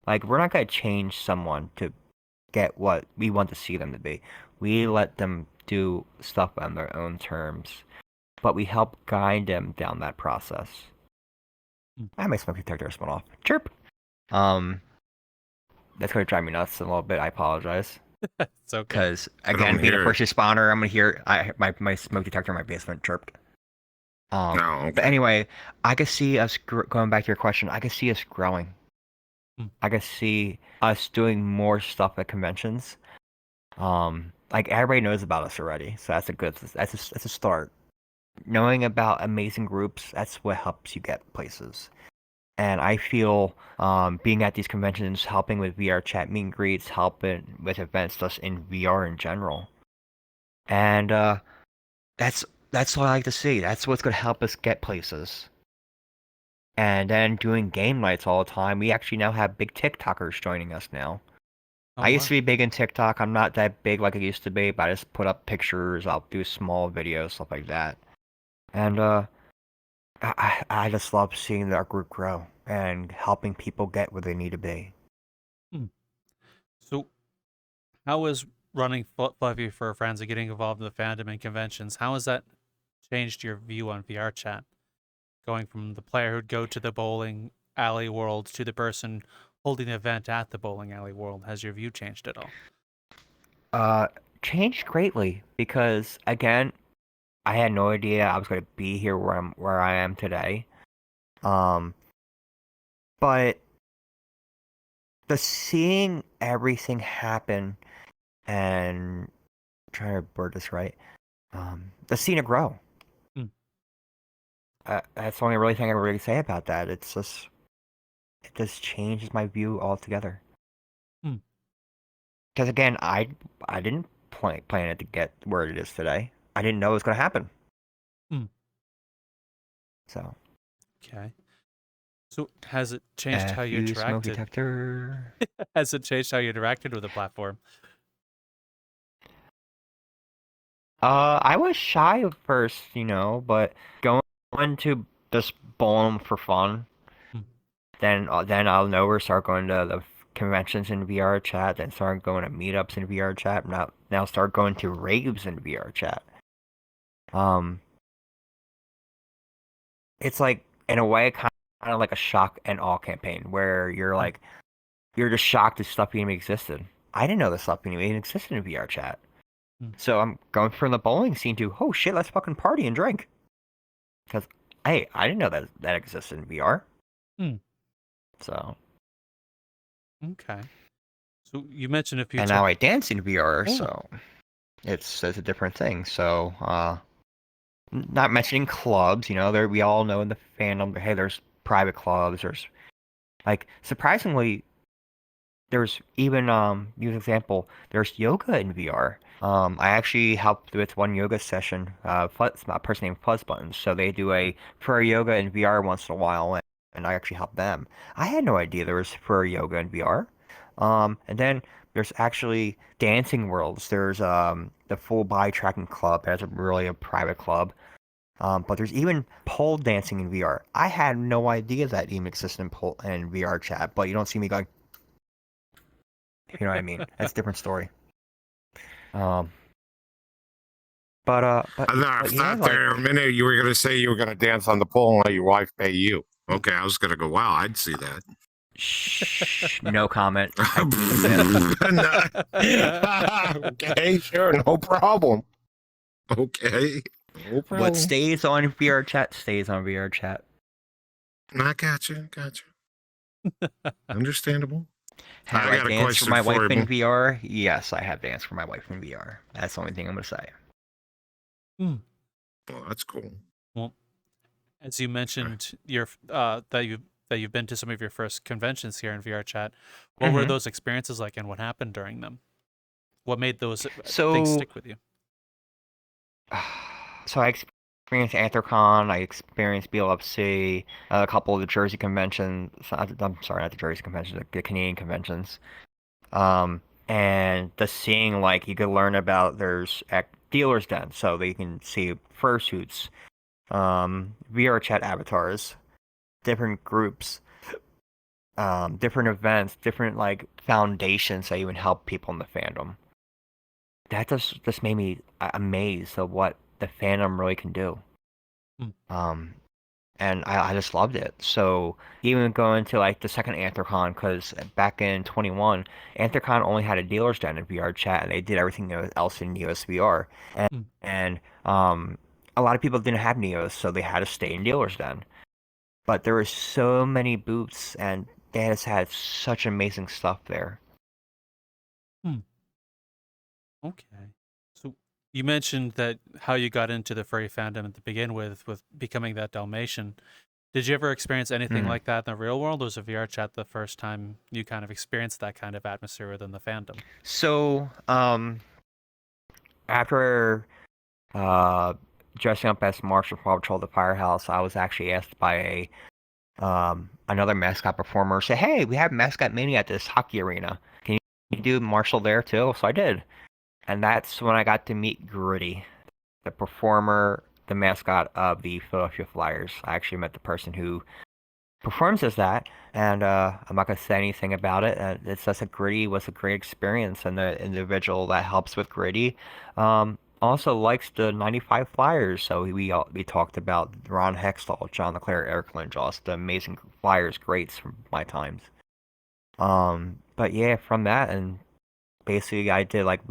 S3: Like, we're not going to change someone to get what we want to see them to be. We let them do stuff on their own terms, but we help guide them down that process. My smoke detector went off. Chirp. That's going to drive me nuts a little bit. I apologize.
S1: It's okay.
S3: Because again, being a first responder, I'm gonna hear my smoke detector in my basement chirped.
S2: Okay.
S3: But anyway, I could see us going back to your question. I could see us growing. I could see us doing more stuff at conventions. Like everybody knows about us already, so that's a start. Knowing about amazing groups, that's what helps you get places. And I feel being at these conventions, helping with VRChat meet and greets, helping with events just in VR in general. And that's what I like to see. That's what's going to help us get places. And then doing game nights all the time. We actually now have big TikTokers joining us now. I used to be big in TikTok. I'm not that big like I used to be, but I just put up pictures. I'll do small videos, stuff like that. And I just love seeing our group grow and helping people get where they need to be.
S1: So, how is running Fluffy for friends and getting involved in the fandom and conventions? How has that changed your view on VRChat? Going from the player who'd go to the bowling alley world to the person holding the event at the bowling alley world. Has your view changed at all?
S3: Changed greatly because again, I had no idea I was going to be here where I am today. But the seeing everything happen and trying to word this right, the seeing it grow. That's the only really thing I can really say about that. It just changes my view altogether. Because again, I didn't plan it to get where it is today. I didn't know it was going to happen. So.
S1: Okay. So has it changed how you interacted?
S3: Smoke detector.
S1: Has it changed how you interacted with the platform?
S3: I was shy at first, but going to just bowling for fun. Then I'll know start going to the conventions in VRChat, then start going to meetups in VRChat, now start going to raves in VRChat. It's like in a way kind of like a shock and awe campaign where you're just shocked that stuff even existed. I didn't know this stuff even existed in VRChat. So I'm going from the bowling scene to, oh shit, let's fucking party and drink. Because, hey, I didn't know that existed in VR. So.
S1: Okay. So you mentioned a few
S3: And now I dance in VR, so it's a different thing. So, not mentioning clubs, we all know in the fandom, hey, there's private clubs, there's, surprisingly, there's even, use an example, there's yoga in VR. I actually helped with one yoga session, a person named Fuzzbuttons, so they do a Furr yoga in VR once in a while, and I actually helped them. I had no idea there was Furr yoga in VR. And then there's actually dancing worlds. There's the full body tracking club. That's really a private club. But there's even pole dancing in VR. I had no idea that even existed in VRChat, but you don't see me going. You know what I mean? That's a different story. But
S2: I thought there a minute you were going to say you were going to dance on the pole and let your wife pay you. Okay, I was going to go, wow, I'd see that.
S3: Shh, no comment.
S2: Okay, sure, no problem. Okay. No problem.
S3: What stays on VRChat stays on VRChat.
S2: I gotcha. Understandable.
S3: Have I danced for my wife in VR? Yes, I have danced for my wife in VR. That's the only thing I'm going to say.
S2: Well, that's cool.
S1: Well, as you mentioned, your that you've been to some of your first conventions here in VRChat. What were those experiences like, and what happened during them? What made those things stick with you?
S3: So I experienced Anthrocon, I experienced BLFC, a couple of the Jersey conventions. I'm sorry, not the Jersey conventions, the Canadian conventions. And just seeing you could learn about there's dealers den, so that you can see fursuits, VRChat avatars, different groups, different events, different foundations that even help people in the fandom. That just made me amazed of what the fandom really can do. and I just loved it. So even going to like the second Anthrocon, because back in 21, Anthrocon only had a dealer's den in VRChat, and they did everything else in Neos VR. And,
S1: Mm.
S3: and a lot of people didn't have Neos, so they had to stay in dealer's den. But there were so many booths, and they just had such amazing stuff there.
S1: Hmm. Okay. So you mentioned that how you got into the furry fandom to begin with becoming that Dalmatian. Did you ever experience anything
S3: Mm.
S1: like that in the real world, or was a VR chat the first time you kind of experienced that kind of atmosphere within the fandom?
S3: So after uh, dressing up as Marshall Paw Patrol the Firehouse, I was actually asked by another mascot performer, say, "Hey, we have Mascot Mania at this hockey arena. Can you do Marshall there too?" So I did, and that's when I got to meet Gritty, the performer, the mascot of the Philadelphia Flyers. I actually met the person who performs as that, and I'm not gonna say anything about it. It's just that Gritty was a great experience, and the individual that helps with Gritty also likes the '95 Flyers. So we talked about Ron Hextall, John Leclerc, Eric Lindros, the amazing Flyers greats from my times. But yeah, from that, and basically I did like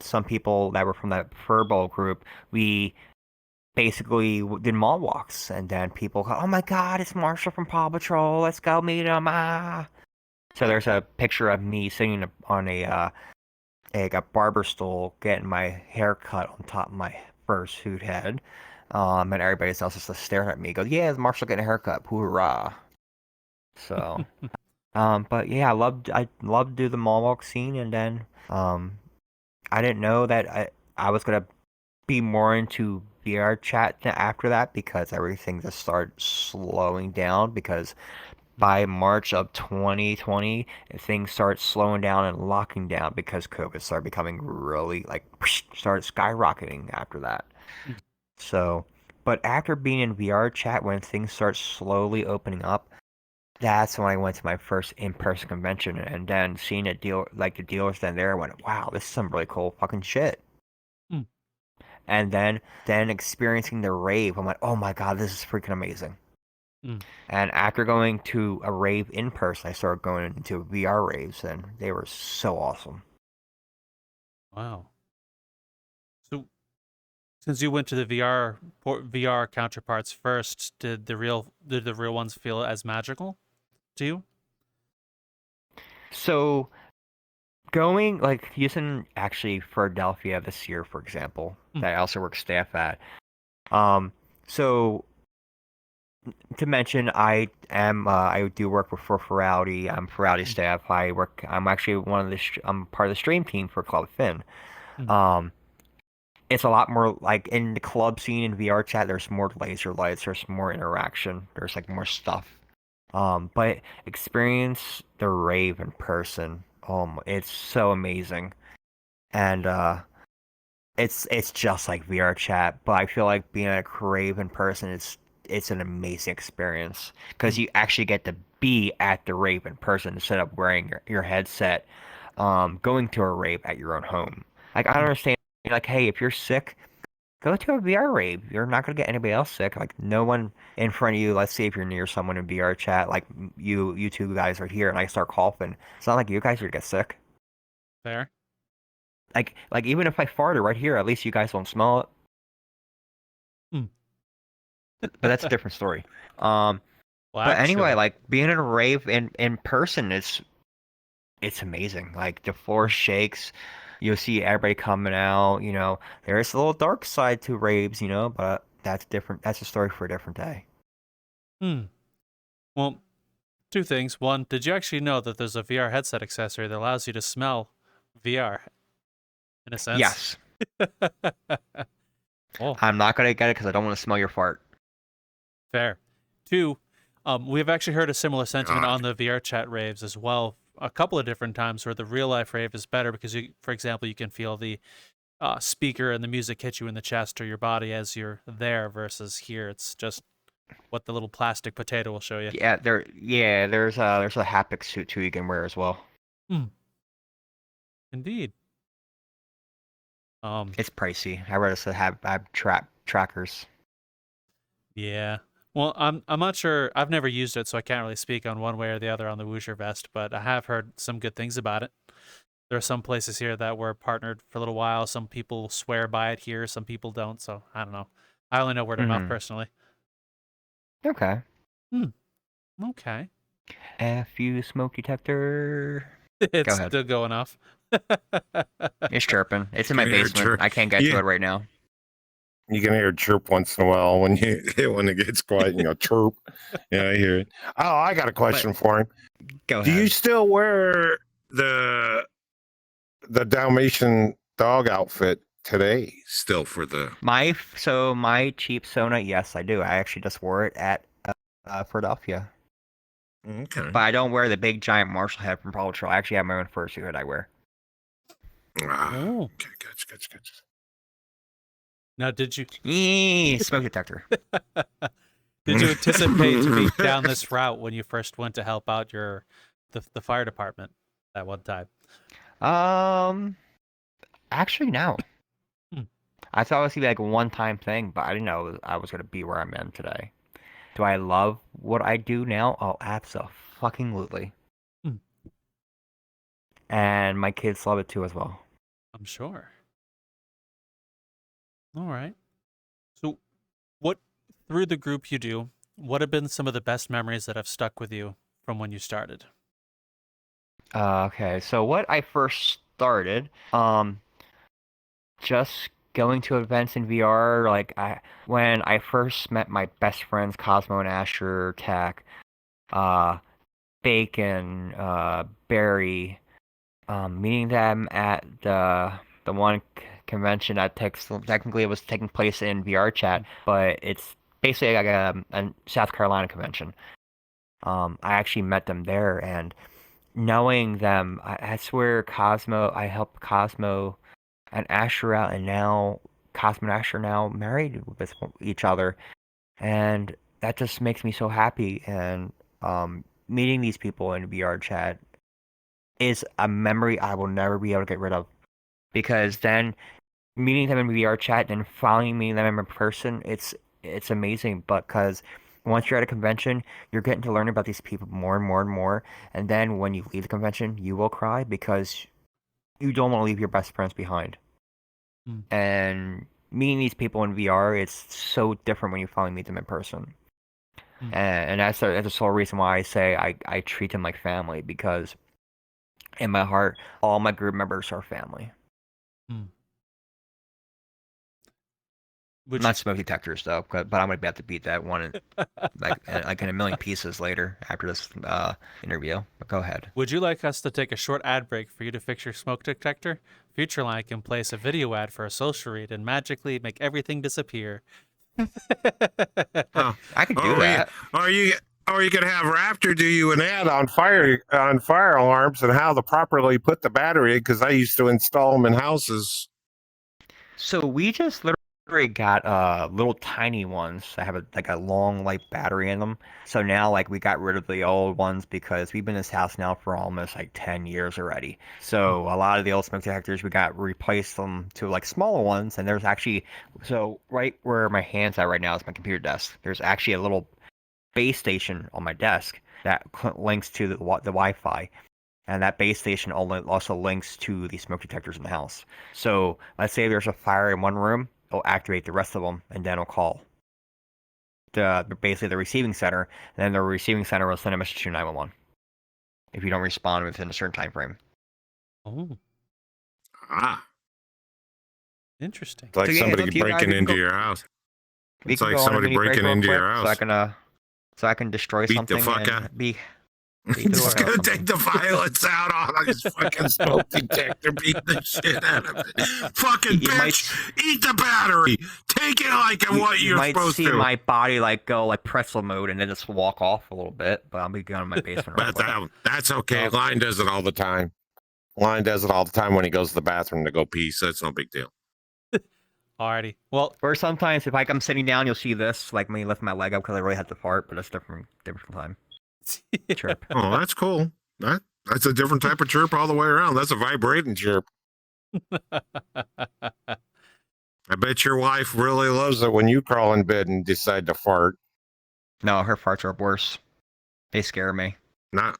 S3: some people that were from that Furball group, we basically did mall walks, and then people go, "Oh my God, it's Marshall from Paw Patrol! Let's go meet him!" Ah. So there's a picture of me sitting on a barber stool, getting my hair cut on top of my fursuit head, and everybody else just staring at me, go, "Yeah, it's Marshall getting a haircut! Hoorah!" So, but yeah, I loved to do the mall walk scene, and then I didn't know that I was gonna be more into VRChat after that because everything just started slowing down because by March of 2020 things started slowing down and locking down because COVID started becoming really like started skyrocketing after that.
S1: Mm.
S3: So, but after being in VRChat when things start slowly opening up, that's when I went to my first in-person convention and then seeing a deal like the dealers then there I went, wow, this is some really cool fucking shit.
S1: Mm.
S3: And then experiencing the rave, I'm like, oh my god, this is freaking amazing.
S1: Mm.
S3: And after going to a rave in person, I started going into VR raves, and they were so awesome.
S1: Wow. So since you went to the VR counterparts first, did the real ones feel as magical to you?
S3: So going like using actually Philadelphia this year, for example,
S1: Mm.
S3: that I also work staff at. Um, so to mention, I do work with for Ferality. I'm Ferality
S1: Mm.
S3: staff. I'm actually I'm part of the stream team for Club Fin.
S1: Mm.
S3: Um, it's a lot more like in the club scene in VRChat. There's more laser lights. There's more interaction. There's like more stuff. But experience the rave in person. It's so amazing, and it's just like VRChat. But I feel like being at a rave in person it's an amazing experience because
S1: Mm.
S3: you actually get to be at the rave in person instead of wearing your headset, going to a rave at your own home. Like I
S1: Mm.
S3: understand, like hey, if you're sick go to a VR rave. You're not gonna get anybody else sick. Like no one in front of you. Let's see if you're near someone in VR chat. Like you two guys are here, and I start coughing. It's not like you guys are gonna get sick.
S1: Fair.
S3: Like even if I farted right here, at least you guys won't smell it.
S1: Mm.
S3: But that's a different story. Um,
S1: Well,
S3: but anyway,
S1: actually,
S3: like being in a rave in person is it's amazing. Like the floor
S1: mm.
S3: shakes. You'll see everybody coming out. There's a little dark side to raves. But that's different. That's a story for a different day.
S1: Hmm. Well, two things. One, did you actually know that there's a VR headset accessory that allows you to smell VR in a sense?
S3: Yes.
S1: Oh,
S3: I'm not gonna get it because I don't want to smell your fart.
S1: fair. Two, we've actually heard a similar sentiment
S2: God.
S1: on the VR chat raves as well. A couple of different times where the real life rave is better because for example, you can feel the speaker and the music hit you in the chest or your body as you're there versus here. It's just what the little plastic potato will show you.
S3: There's a haptic suit too you can wear as well.
S1: Hmm. Indeed. Um,
S3: It's pricey. I rather have trackers.
S1: yeah. Well, I'm not sure. I've never used it, so I can't really speak on one way or the other on the Whoosher vest, but I have heard some good things about it. There are some places here that were partnered for a little while. Some people swear by it here, some people don't. So I don't know. I only know word of mouth personally.
S3: Okay.
S1: Okay.
S3: FU smoke detector.
S1: It's
S3: Go ahead.
S1: still going off.
S3: It's chirping. It's in my
S2: Can hear
S3: basement.
S2: chirp.
S3: I can't get to it right now.
S2: You can hear chirp once in a while when it gets quiet. You go chirp. Yeah, I hear it. Oh, I got a question for him.
S3: Go
S2: Do
S3: ahead.
S2: you still wear the Dalmatian dog outfit today? Still for the
S3: my cheap Sona? Yes, I do. I actually just wore it at Philadelphia.
S2: okay.
S3: But I don't wear the big giant Marshall head from Paw Patrol. I actually have my own fursuit hood I wear.
S1: Oh.
S2: Okay, good.
S1: Now, did you
S3: Smoke detector.
S1: did you anticipate to be down this route when you first went to help out the fire department that one time?
S3: Actually, no.
S1: Hmm.
S3: I thought it was gonna be like a one-time thing, but I didn't know I was gonna be where I'm in today. Do I love what I do now? Oh, absolutely.
S1: Hmm.
S3: And my kids love it too as well.
S1: I'm sure. All right. So, what through the group you do, what have been some of the best memories that have stuck with you from when you started?
S3: Okay, so what I first started, just going to events in VR. Like when I first met my best friends Cosmo and Asher, Tech, uh, Bacon, Barry, meeting them at the one convention that technically it was taking place in VRChat, but it's basically like a South Carolina convention. I actually met them there, and knowing them, I swear I helped Cosmo and Asher out, and now Cosmo and Asher are now married with each other, and that just makes me so happy. And meeting these people in VRChat is a memory I will never be able to get rid of, because then meeting them in VRChat and finally meeting them in person, it's amazing. But because once you're at a convention, you're getting to learn about these people more and more and more, and then when you leave the convention, you will cry because you don't want to leave your best friends behind. And meeting these people in VR, it's so different when you finally meet them in person. And that's the sole reason why I say I treat them like family, because in my heart, all my group members are family. Not smoke detectors though, but I'm gonna be able to beat that one like in a million pieces later after this interview. But go ahead.
S1: Would you like us to take a short ad break for you to fix your smoke detector? Futureline can place a video ad for a social read and magically make everything disappear.
S3: I can do that.
S2: Or you could have Raptor do you an ad on fire alarms and how to properly put the battery in, because I used to install them in houses.
S3: So we just literally got little tiny ones that have a long light battery in them. So now we got rid of the old ones because we've been in this house now for almost 10 years already. So a lot of the old smoke detectors we got replaced them to smaller ones, and there's actually, so right where my hand's at right now is my computer desk. There's actually a little base station on my desk that links to the Wi-Fi. And that base station also links to the smoke detectors in the house. So let's say there's a fire in one room, it'll activate the rest of them, and then it'll call basically the receiving center, and then the receiving center will send a message to 911 if you don't respond within a certain time frame.
S1: Oh. Interesting.
S2: It's like somebody breaking into your house. It's like somebody breaking into your house.
S3: So I can destroy something and be.
S2: It's gonna take the violence out on his fucking smoke detector, beat the shit out of it. Fucking bitch, eat the battery. Take it what you're supposed to.
S3: You might see my body go pretzel mode and then just walk off a little bit, but I'll be going in my basement.
S2: But that's okay. Line does it all the time. Line does it all the time when he goes to the bathroom to go pee, so it's no big deal.
S1: Alrighty. Well,
S3: or sometimes if I'm sitting down, you'll see this, me lift my leg up because I really had to fart, but that's different time. Chirp.
S2: Oh, that's cool. That's a different type of chirp all the way around. That's a vibrating chirp. I bet your wife really loves it when you crawl in bed and decide to fart.
S3: No, her farts are worse. They scare me.
S2: Not.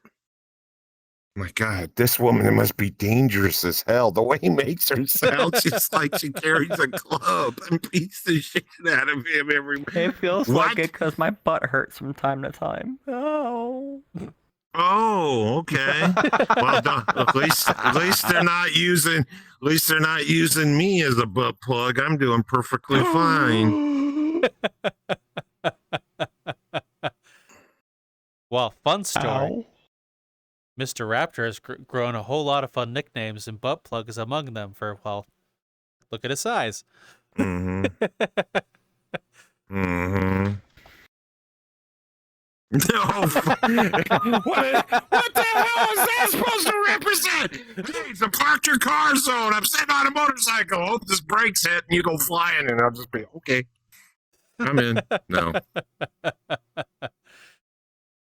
S2: My God, this woman must be dangerous as hell. The way he makes her sound just like she carries a club and beats the shit out of him every.
S3: It feels
S2: What?
S3: like it because my butt hurts from time to time. Oh.
S2: Oh, okay. Well, at least they're not using me as a butt plug. I'm doing perfectly fine.
S1: Well, fun story.
S3: Ow.
S1: Mr. Raptor has grown a whole lot of fun nicknames, and butt plug is among them. For well, look at his size.
S2: Mm-hmm. Mm-hmm. No, what the hell is that supposed to represent? Hey, it's a park your car zone. I'm sitting on a motorcycle. Hope this brakes hit and you go flying, and I'll just be okay. I'm in. No.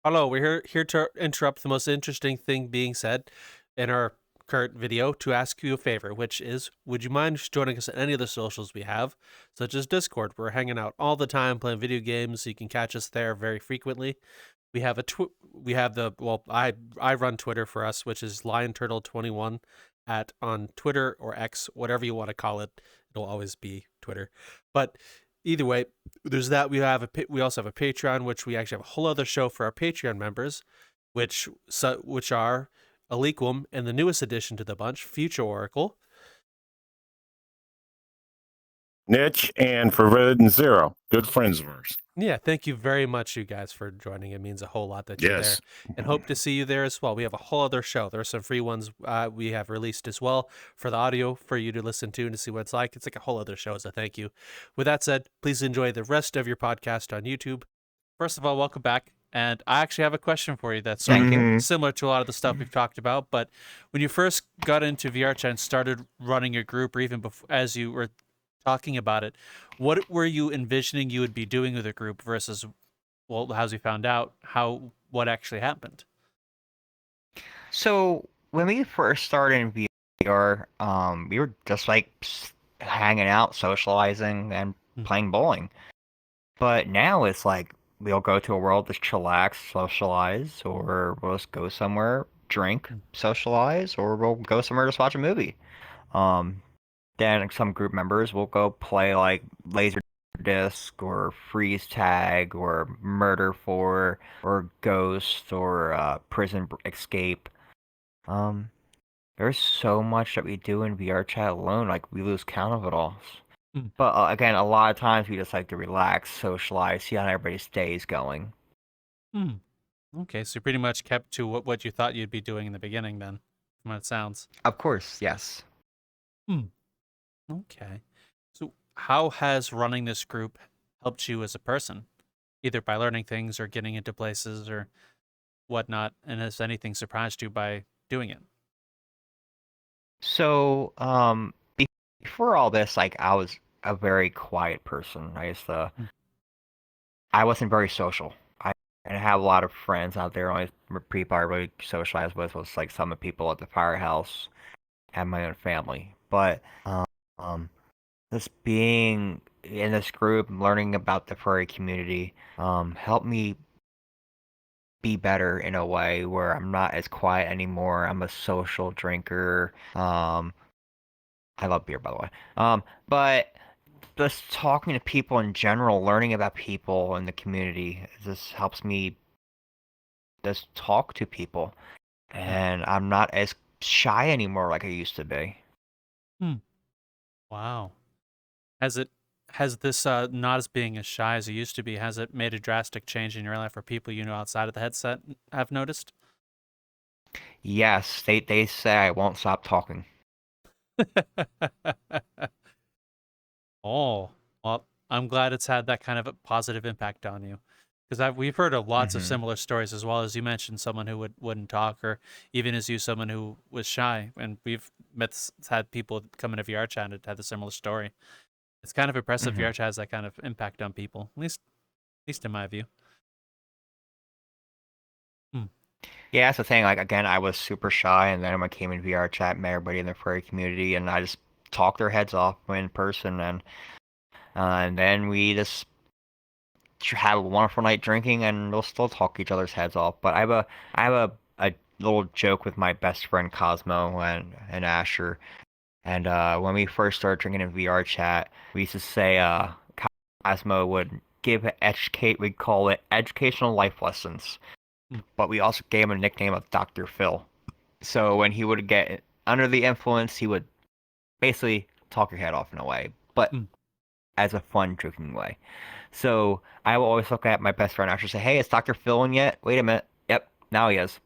S1: Hello, we're here to interrupt the most interesting thing being said in our current video to ask you a favor, which is, would you mind joining us at any of the socials we have, such as Discord? We're hanging out all the time playing video games, so you can catch us there very frequently. We have I run Twitter for us, which is LionTurtle21 on Twitter or X, whatever you want to call it. It'll always be Twitter, but either way, there's that. We also have a Patreon, which we actually have a whole other show for our Patreon members, which are Aliquum and the newest addition to the bunch, Future Oracle,
S2: Niche and Forbidden Zero, good friends of ours.
S1: Yeah, thank you very much, you guys, for joining. It means a whole lot that you're there, and hope to see you there as well. We have a whole other show. There are some free ones we have released as well for the audio for you to listen to and to see what it's like. It's like a whole other show as a thank you. With that said, please enjoy the rest of your podcast on YouTube. First of all, welcome back. And I actually have a question for you that's similar to a lot of the stuff we've talked about. But when you first got into VRChat and started running your group, or even before, as you were talking about it, what were you envisioning you would be doing with a group versus, well, as we found out, what actually happened?
S3: So when we first started in VR, we were just like hanging out, socializing, and playing bowling. But now it's like we'll go to a world to chillax, socialize, or we'll just go somewhere, drink, socialize, or we'll go somewhere to watch a movie. Then some group members will go play like laser disc or freeze tag or murder 4 or ghost or prison escape. There's so much that we do in VRChat alone, like we lose count of it all. But again, a lot of times we just like to relax, socialize, see how everybody's day is going.
S1: Okay, so you pretty much kept to what you thought you'd be doing in the beginning then, from what it sounds.
S3: Of course, yes.
S1: Okay. So how has running this group helped you as a person, either by learning things or getting into places or whatnot? And has anything surprised you by doing it?
S3: So, before all this, like I was a very quiet person. I wasn't very social. I didn't have a lot of friends out there. Only people I really socialized with was like some of the people at the firehouse and my own family. But just being in this group, learning about the furry community, helped me be better in a way where I'm not as quiet anymore. I'm a social drinker. I love beer, by the way. But just talking to people in general, learning about people in the community, just helps me just talk to people. And I'm not as shy anymore like I used to be.
S1: Wow. Has this not as being as shy as it used to be, has it made a drastic change in your life for people you know outside of the headset have noticed?
S3: Yes, they say I won't stop talking.
S1: Oh, well, I'm glad it's had that kind of a positive impact on you. Because we've heard of lots of similar stories, as well as you mentioned someone who wouldn't talk, or even as you, someone who was shy. And we've had people come into VRChat and had a similar story. It's kind of impressive VRChat has that kind of impact on people, at least in my view.
S3: Yeah, that's the thing. Like again, I was super shy, and then when I came in VRChat, met everybody in the furry community, and I just talked their heads off in person, and then we just have a wonderful night drinking, and they'll still talk each other's heads off. But I have a little joke with my best friend Cosmo and Asher. And when we first started drinking in VRChat, we used to say Cosmo would we'd call it educational life lessons. But we also gave him a nickname of Dr. Phil. So when he would get under the influence, he would basically talk your head off in a way, but as a fun, joking way. So I will always look at my best friend Asher and say, "Hey, is Dr. Phil in yet? Wait a minute. Yep, now he is."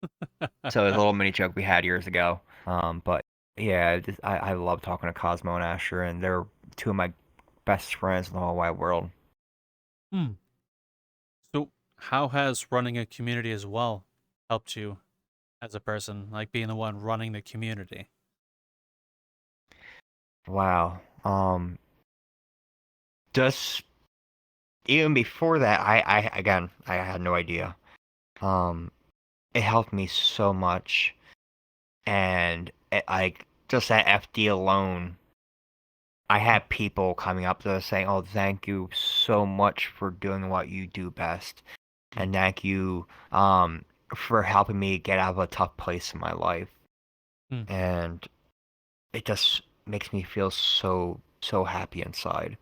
S3: So it's a little mini joke we had years ago. But yeah, I love talking to Cosmo and Asher, and they're two of my best friends in the whole wide world.
S1: So how has running a community as well helped you as a person, like being the one running the community?
S3: Wow. Just even before that, I had no idea. It helped me so much, and like just at FD alone, I had people coming up to us saying, "Oh, thank you so much for doing what you do best, and thank you for helping me get out of a tough place in my life." And it just makes me feel so happy inside.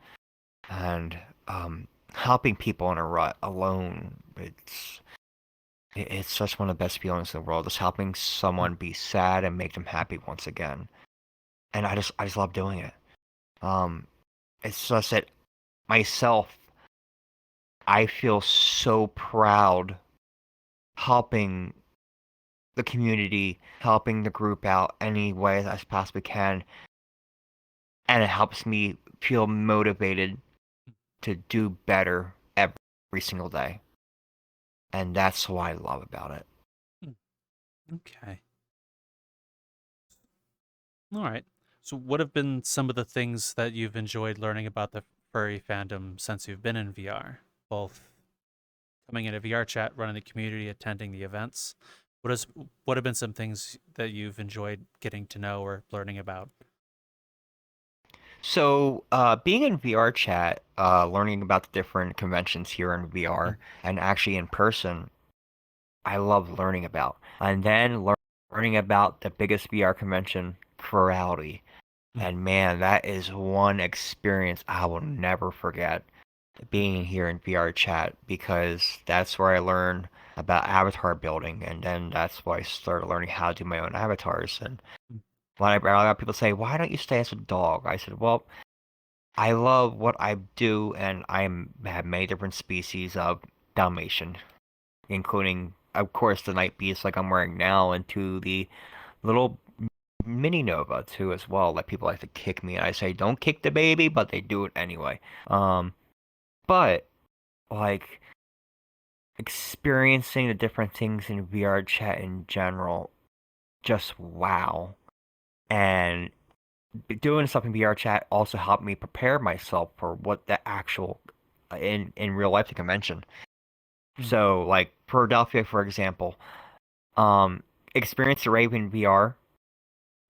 S3: And helping people in a rut alone, it's just one of the best feelings in the world. Just helping someone be sad and make them happy once again. And I just love doing it. It's just that myself, I feel so proud helping the community, helping the group out any way that I possibly can. And it helps me feel motivated to do better every single day. And that's what I love about it.
S1: Okay. All right. So what have been some of the things that you've enjoyed learning about the furry fandom since you've been in VR? Both coming into VRChat, running the community, attending the events. What have been some things that you've enjoyed getting to know or learning about?
S3: So, being in VRChat, learning about the different conventions here in VR and actually in person, I love learning about. And then learning about the biggest VR convention, Plurality. And man, that is one experience I will never forget, being here in VRChat, because that's where I learned about avatar building, and then that's where I started learning how to do my own avatars. And a lot of people say, "Why don't you stay as a dog?" I said, "Well, I love what I do, and have many different species of Dalmatian, including, of course, the Night Beast like I'm wearing now, and to the little mini Nova too as well. Like people like to kick me, and I say, don't kick the baby, but they do it anyway. But like experiencing the different things in VRChat in general, just wow. And doing stuff in VRChat also helped me prepare myself for what the actual in real life the convention. So like Philadelphia, for example, experience the Raven VR,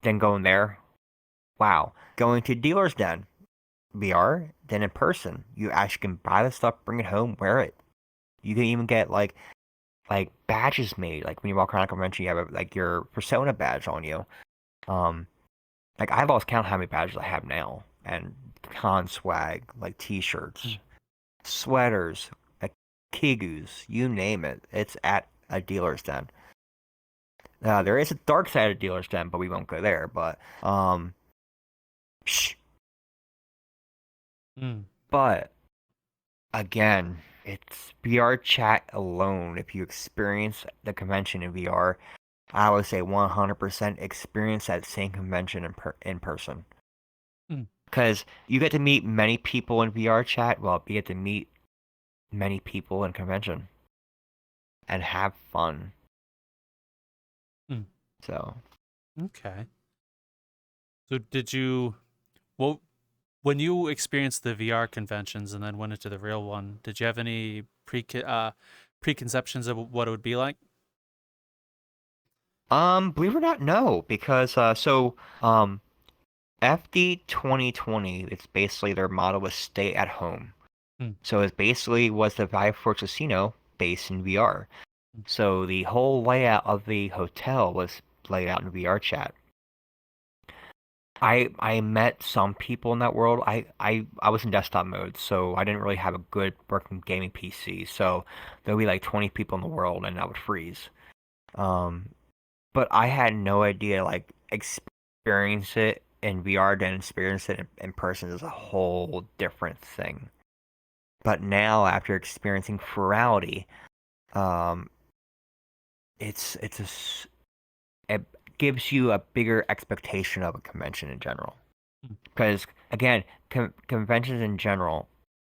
S3: then going there. Wow. Going to Dealer's Den VR, then in person. You actually can buy the stuff, bring it home, wear it. You can even get like badges made. Like when you walk around a convention, you have like your persona badge on you. Like I've lost count how many badges I have now, and con swag, like T-shirts, sweaters, like kigus, you name it. It's at a Dealer's Den. There is a dark side of Dealer's Den, but we won't go there. But but again, it's VRChat alone. If you experience the convention in VR, I would say 100% experience that same convention in person. Because you get to meet many people in VRChat. Well, you get to meet many people in convention and have fun. So.
S1: Okay. So did you, well, when you experienced the VR conventions and then went into the real one, did you have any preconceptions of what it would be like?
S3: Believe it or not, no, because FD 2020, it's basically their motto was stay at home. So it basically was the Vive Forge Casino based in VR. So the whole layout of the hotel was laid out in VRChat. I met some people in that world. I was in desktop mode, so I didn't really have a good working gaming PC. So there'll be like 20 people in the world, and I would freeze. But I had no idea like experience it in VR than experience it in person is a whole different thing. But now after experiencing Furrality, um, it gives you a bigger expectation of a convention in general. Because again, conventions in general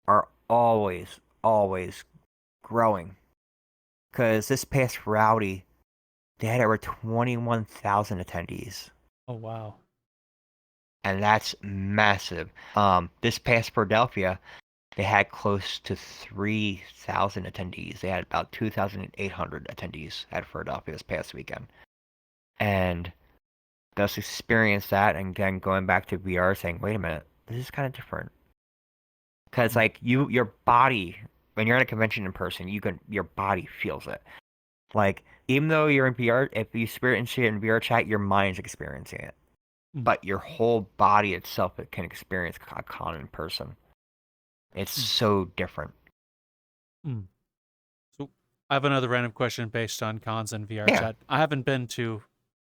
S3: are always growing. Because this past Rowdy, they had over 21,000 attendees,
S1: Oh wow.
S3: and that's massive. This past Philadelphia, they had close to 3,000 attendees. They had about 2,800 attendees at Philadelphia this past weekend, and just experience that, and then going back to VR, saying, "Wait a minute, this is kind of different." Because like your body, when you're at a convention in person, your body feels it. Like even though you're in VR, if you experience it in VRChat, your mind's experiencing it, but your whole body itself it can experience a con in person. It's so different.
S1: So I have another random question based on cons and VRChat.
S3: Yeah.
S1: I haven't been to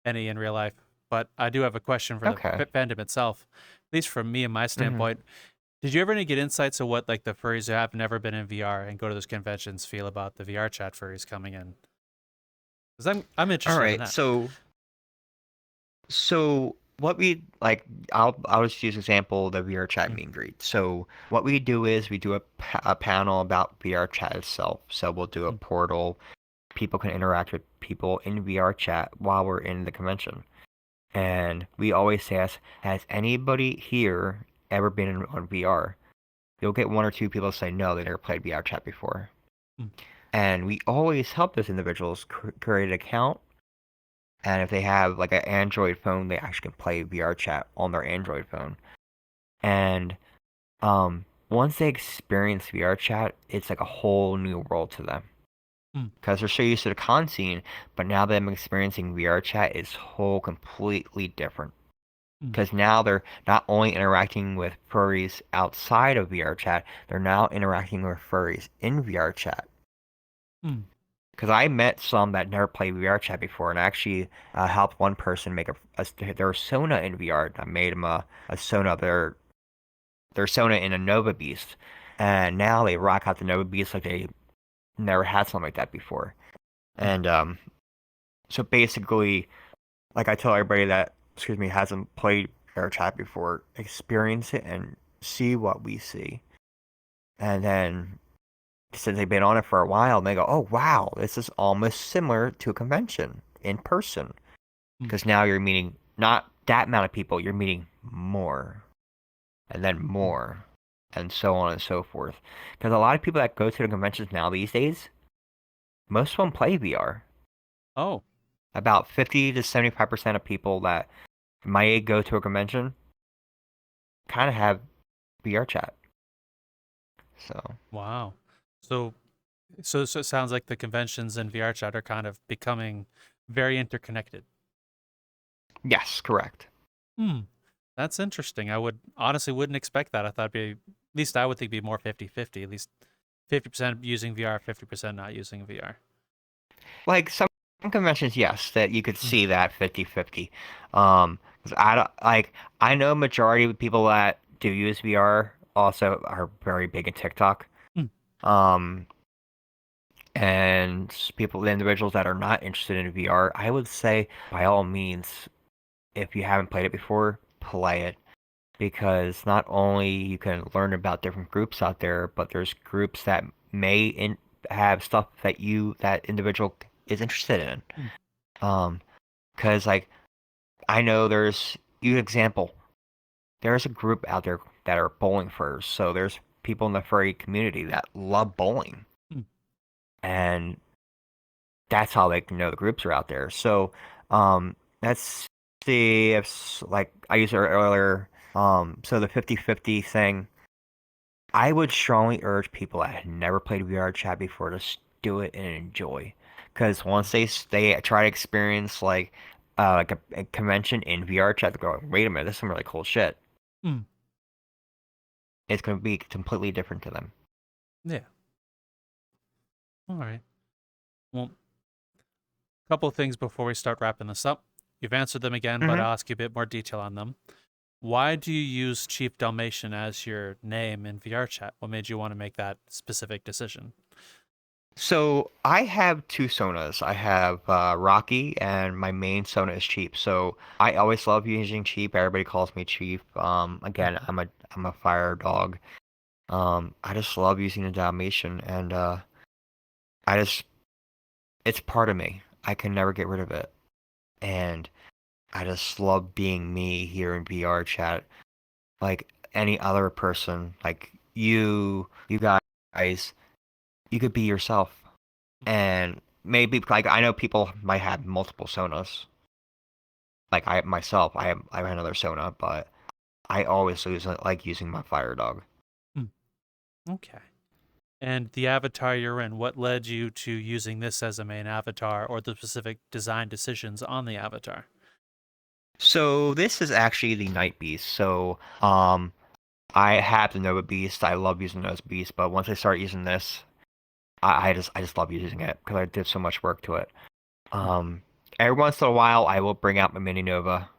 S1: any in real life, but I do have a question for the fandom itself. At least from me and my standpoint, did you ever get insights of what like the furries who have never been in VR and go to those conventions feel about the VRChat furries coming in? Because I'm interested in that.
S3: So what we like, I'll just use example the VRChat meet and greet. So what we do is we do a panel about VRChat itself. So we'll do a portal. People can interact with people in VRChat while we're in the convention. And we always ask, has anybody here ever been on VR? You'll get one or two people say no, they never played VRChat before. And we always help those individuals create an account. And if they have like an Android phone, they actually can play VRChat on their Android phone. And once they experience VRChat, it's like a whole new world to them. Because they're so used to the con scene, but now them experiencing VRChat is whole completely different. Because now they're not only interacting with furries outside of VRChat, they're now interacting with furries in VRChat. Because I met some that never played VRChat before, and actually helped one person make their Sona in VR. I made them a Sona, their Sona in a Nova Beast, and now they rock out the Nova Beast like they never had something like that before. And so basically, like I tell everybody that hasn't played VRChat before, experience it and see what we see, and then since they've been on it for a while, they go, "Oh wow, this is almost similar to a convention in person." Because now you're meeting not that amount of people, you're meeting more, and then more, and so on and so forth. Because a lot of people that go to the conventions now these days, most of them play VR.
S1: Oh.
S3: About 50 to 75% of people that might go to a convention kind of have VRChat. So.
S1: Wow. So it sounds like the conventions and VRChat are kind of becoming very interconnected.
S3: Yes, correct.
S1: That's interesting. I honestly wouldn't expect that. I thought at least I would think it'd be more 50-50, at least 50% using VR, 50% not using VR.
S3: Like some conventions, yes, that you could see that 50-50. 'Cause I know majority of people that do use VR also are very big in TikTok. And the individuals that are not interested in VR, I would say by all means, if you haven't played it before, play it. Because not only you can learn about different groups out there, but there's groups that may have stuff that that individual is interested in. Because like I know there's example, there's a group out there that are bowling furs. So there's people in the furry community that love bowling, and that's how they know the groups are out there. So let's see if like I used it earlier. So the 50-50 thing, I would strongly urge people that had never played VRChat before to do it and enjoy, because once they try to experience like a convention in VRChat, they go, wait a minute, this is some really cool shit.
S1: Mm.
S3: It's going to be completely different to them.
S1: Yeah. All right. Well, a couple of things before we start wrapping this up. You've answered them again, but I'll ask you a bit more detail on them. Why do you use ChiefTheDalmation as your name in VRChat? What made you want to make that specific decision?
S3: So I have two Sonas. I have Rocky, and my main Sona is Chief. So I always love using Chief. Everybody calls me Chief. Again, I'm a fire dog. I just love using the Dalmatian, and it's part of me. I can never get rid of it, and I just love being me here in VRChat. Like any other person, like you guys, you could be yourself. And maybe like I know people might have multiple Sonas. Like I myself, I have another Sona, but I always like using my fire dog.
S1: Okay. And the avatar you're in, what led you to using this as a main avatar, or the specific design decisions on the avatar?
S3: So this is actually the Night Beast. So I have the Nova Beast. I love using those beasts, but once I start using this, I just love using it because I did so much work to it. Every once in a while, I will bring out my Mini Nova.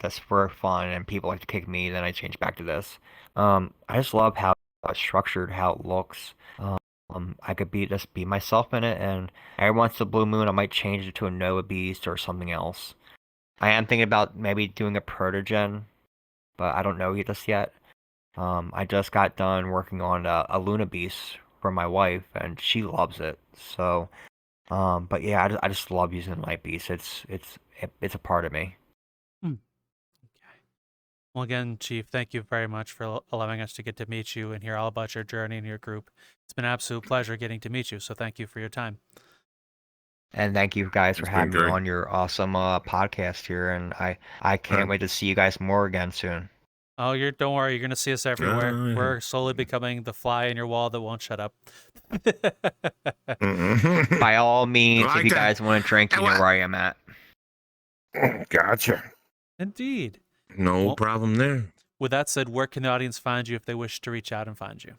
S3: That's for fun, and people like to kick me. Then I change back to this. I just love how it's structured, how it looks. I could just be myself in it, and every once in a blue moon, I might change it to a Nova Beast or something else. I am thinking about maybe doing a Protogen, but I don't know just yet. I just got done working on a Luna Beast for my wife, and she loves it. So, but yeah, I just love using the Night Beast. It's a part of me.
S1: Okay. Well, again, Chief, thank you very much for allowing us to get to meet you and hear all about your journey and your group. It's been an absolute pleasure getting to meet you. So thank you for your time.
S3: And thank you guys for
S2: It's
S3: having
S2: been
S3: me
S2: great.
S3: on your awesome podcast here. And I can't wait to see you guys more again soon.
S1: Oh, don't worry. You're going to see us everywhere.
S2: Oh, yeah.
S1: We're slowly becoming the fly in your wall that won't shut up.
S3: By all means,
S2: Like
S3: if you
S2: that.
S3: guys want to drink, you know where I am at.
S2: Gotcha.
S1: Indeed.
S2: No
S1: Well,
S2: problem there.
S1: With that said, where can the audience find you if they wish to reach out and find you?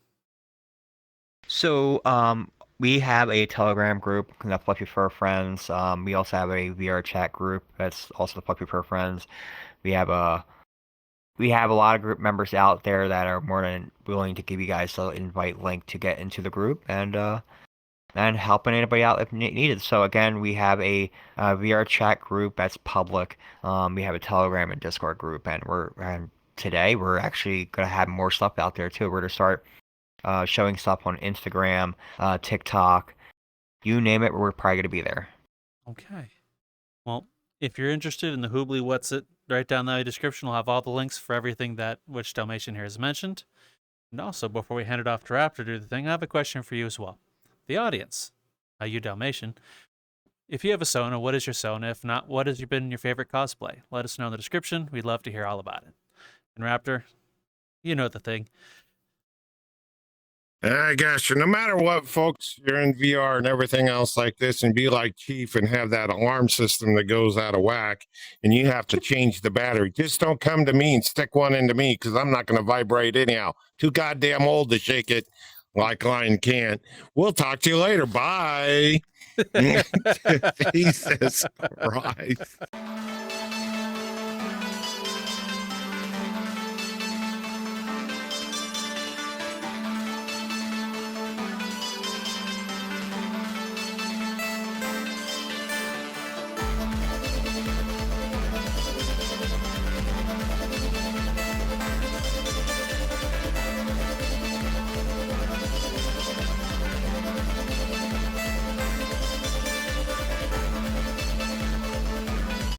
S3: So, we have a Telegram group, the Fluffy Fur Friends. We also have a VRChat group that's also the Fluffy Fur Friends. We have a lot of group members out there that are more than willing to give you guys the invite link to get into the group and helping anybody out if needed. So again, we have a VRChat group that's public. We have a Telegram and Discord group, and today we're actually gonna have more stuff out there too. We're gonna start showing stuff on Instagram, TikTok, you name it. We're probably gonna be there.
S1: Okay. Well, if you're interested in the Hoobly What's It, right down the description, we'll have all the links for everything that which Dalmatian here has mentioned. And also, before we hand it off to Raptor to do the thing, I have a question for you as well. The audience, you Dalmatian, if you have a Sona, what is your Sona? If not, what has been your favorite cosplay? Let us know in the description. We'd love to hear all about it. And Raptor, you know the thing.
S2: I guess no matter what, folks, you're in VR and everything else like this, and be like Chief and have that alarm system that goes out of whack, and you have to change the battery. Just don't come to me and stick one into me because I'm not going to vibrate anyhow. Too goddamn old to shake it like Lion can't. We'll talk to you later. Bye. Jesus Christ.